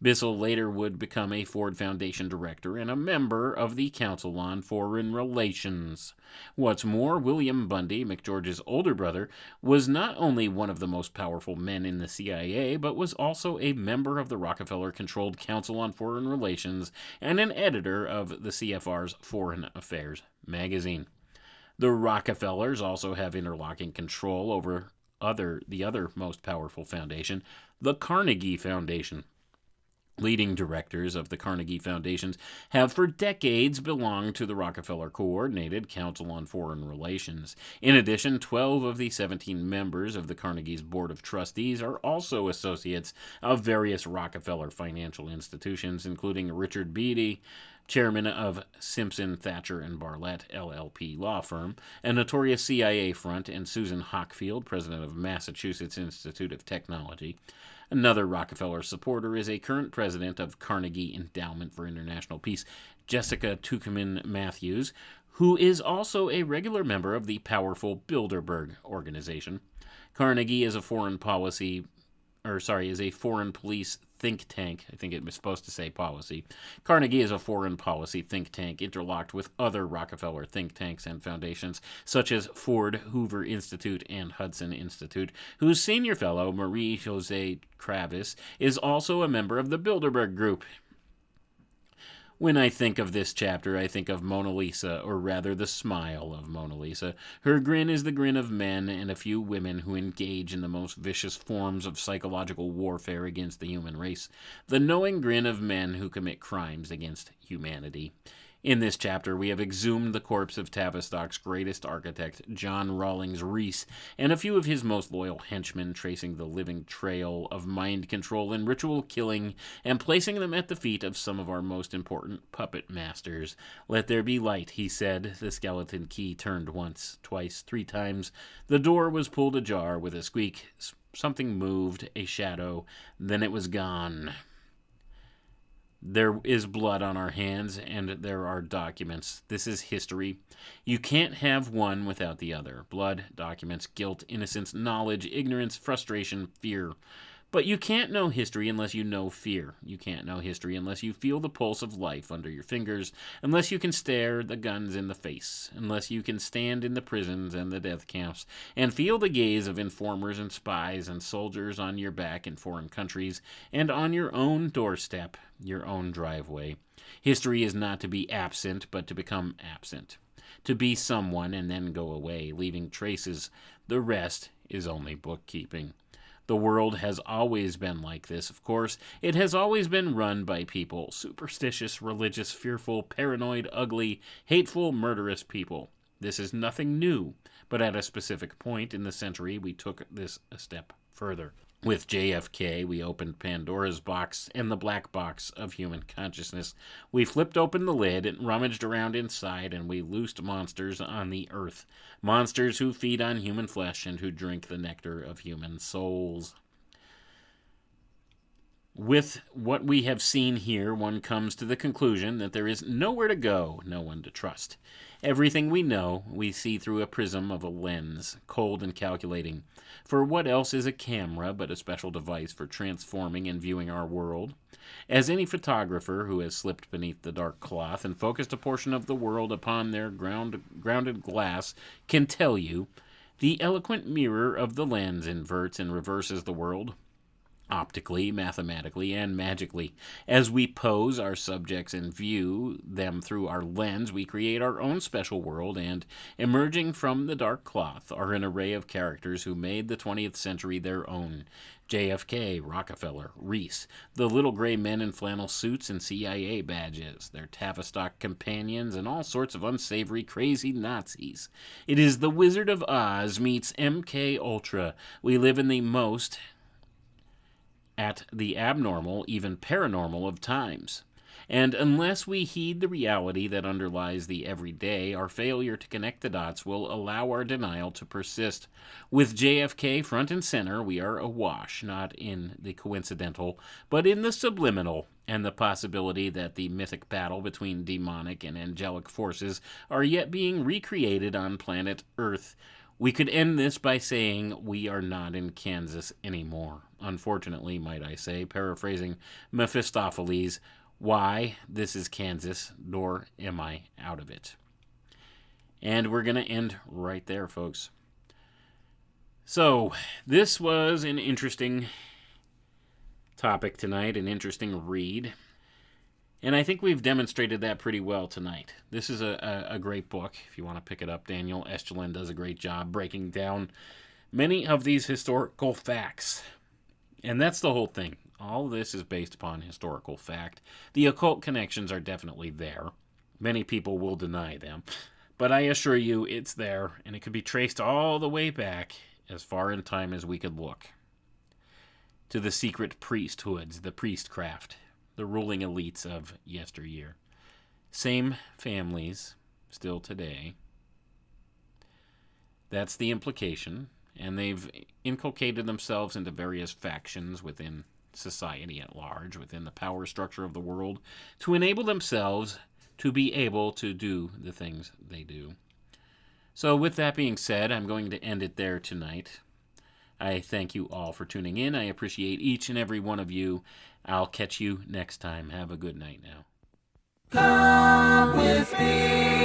Bissell later would become a Ford Foundation director and a member of the Council on Foreign Relations. What's more, William Bundy, McGeorge's older brother, was not only one of the most powerful men in the CIA, but was also a member of the Rockefeller-controlled Council on Foreign Relations and an editor of the CFR's Foreign Affairs magazine. The Rockefellers also have interlocking control over the other most powerful foundation, the Carnegie Foundation. Leading directors of the Carnegie Foundations have for decades belonged to the Rockefeller Coordinated Council on Foreign Relations. In addition, 12 of the 17 members of the Carnegie's Board of Trustees are also associates of various Rockefeller financial institutions, including Richard Beatty, chairman of Simpson, Thacher, and Bartlett LLP law firm, a notorious CIA front, and Susan Hockfield, president of Massachusetts Institute of Technology. Another Rockefeller supporter is a current president of Carnegie Endowment for International Peace, Jessica Tuchman Matthews, who is also a regular member of the powerful Bilderberg organization. Carnegie is a foreign policy is a foreign police think tank. I think it was supposed to say policy. Carnegie is a foreign policy think tank interlocked with other Rockefeller think tanks and foundations, such as Ford Hoover Institute and Hudson Institute, whose senior fellow, Marie Jose Kravis, is also a member of the Bilderberg Group. When I think of this chapter, I think of Mona Lisa, or rather the smile of Mona Lisa. Her grin is the grin of men and a few women who engage in the most vicious forms of psychological warfare against the human race. The knowing grin of men who commit crimes against humanity. In this chapter, we have exhumed the corpse of Tavistock's greatest architect, John Rawlings Rees, and a few of his most loyal henchmen, tracing the living trail of mind control and ritual killing, and placing them at the feet of some of our most important puppet masters. "Let there be light," he said. The skeleton key turned once, twice, 3 times. The door was pulled ajar with a squeak. Something moved, a shadow. Then it was gone. There is blood on our hands, and there are documents. This is history. You can't have one without the other. Blood, documents, guilt, innocence, knowledge, ignorance, frustration, fear. But you can't know history unless you know fear. You can't know history unless you feel the pulse of life under your fingers, unless you can stare the guns in the face, unless you can stand in the prisons and the death camps and feel the gaze of informers and spies and soldiers on your back in foreign countries and on your own doorstep, your own driveway. History is not to be absent, but to become absent. To be someone and then go away, leaving traces. The rest is only bookkeeping. The world has always been like this, of course. It has always been run by people. Superstitious, religious, fearful, paranoid, ugly, hateful, murderous people. This is nothing new, but at a specific point in the century, we took this a step further. With JFK, we opened Pandora's box and the black box of human consciousness. We flipped open the lid and rummaged around inside, and we loosed monsters on the earth. Monsters who feed on human flesh and who drink the nectar of human souls. With what we have seen here, one comes to the conclusion that there is nowhere to go, no one to trust. Everything we know, we see through a prism of a lens, cold and calculating. For what else is a camera but a special device for transforming and viewing our world? As any photographer who has slipped beneath the dark cloth and focused a portion of the world upon their grounded glass can tell you, the eloquent mirror of the lens inverts and reverses the world. Optically, mathematically, and magically. As we pose our subjects and view them through our lens, we create our own special world, and, emerging from the dark cloth, are an array of characters who made the 20th century their own. JFK, Rockefeller, Rees, the little gray men in flannel suits and CIA badges, their Tavistock companions, and all sorts of unsavory, crazy Nazis. It is the Wizard of Oz meets MK Ultra. We live in the most at the abnormal, even paranormal of times. And unless we heed the reality that underlies the everyday, our failure to connect the dots will allow our denial to persist. With JFK front and center, we are awash, not in the coincidental, but in the subliminal, and the possibility that the mythic battle between demonic and angelic forces are yet being recreated on planet Earth. We could end this by saying we are not in Kansas anymore. Unfortunately, might I say, paraphrasing Mephistopheles, why, this is Kansas, nor am I out of it. And we're going to end right there, folks. So, this was an interesting topic tonight, an interesting read. And I think we've demonstrated that pretty well tonight. This is a great book. If you want to pick it up, Daniel Estulin does a great job breaking down many of these historical facts. And that's the whole thing. All this is based upon historical fact. The occult connections are definitely there. Many people will deny them, but I assure you it's there, and it could be traced all the way back as far in time as we could look. To the secret priesthoods, the priestcraft, the ruling elites of yesteryear. Same families, still today. That's the implication, and they've inculcated themselves into various factions within society at large, within the power structure of the world, to enable themselves to be able to do the things they do. So with that being said, I'm going to end it there tonight. I thank you all for tuning in. I appreciate each and every one of you. I'll catch you next time. Have a good night now. Come with me.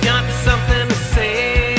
Got something to say.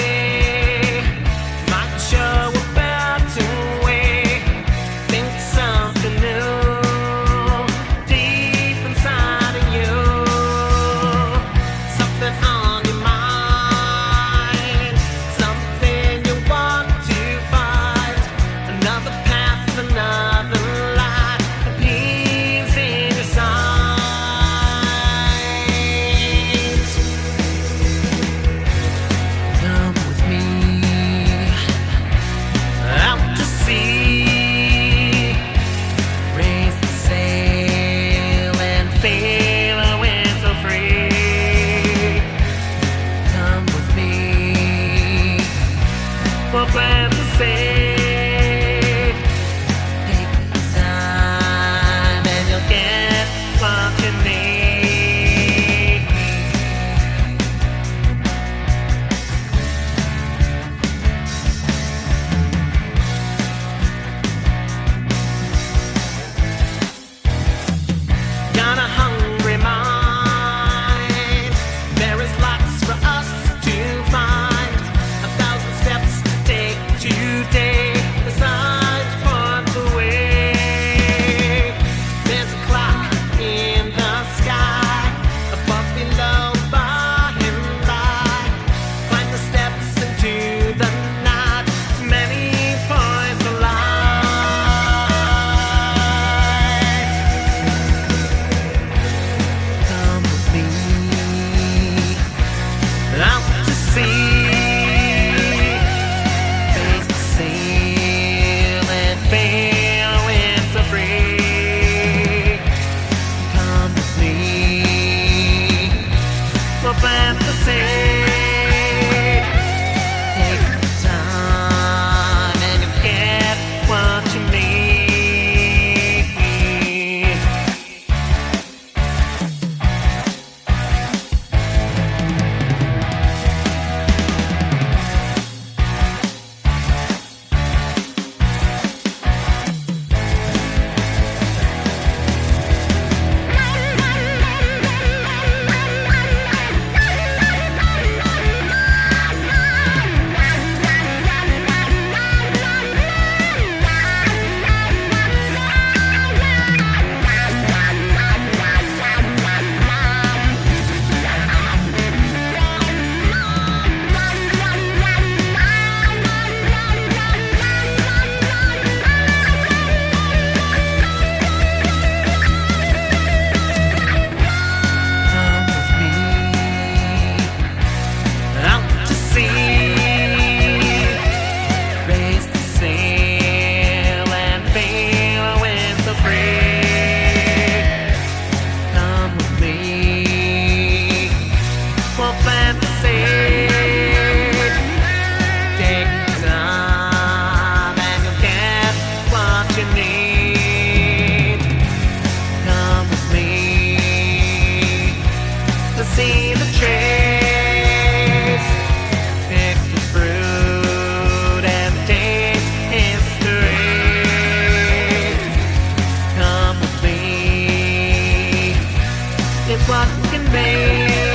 what can be.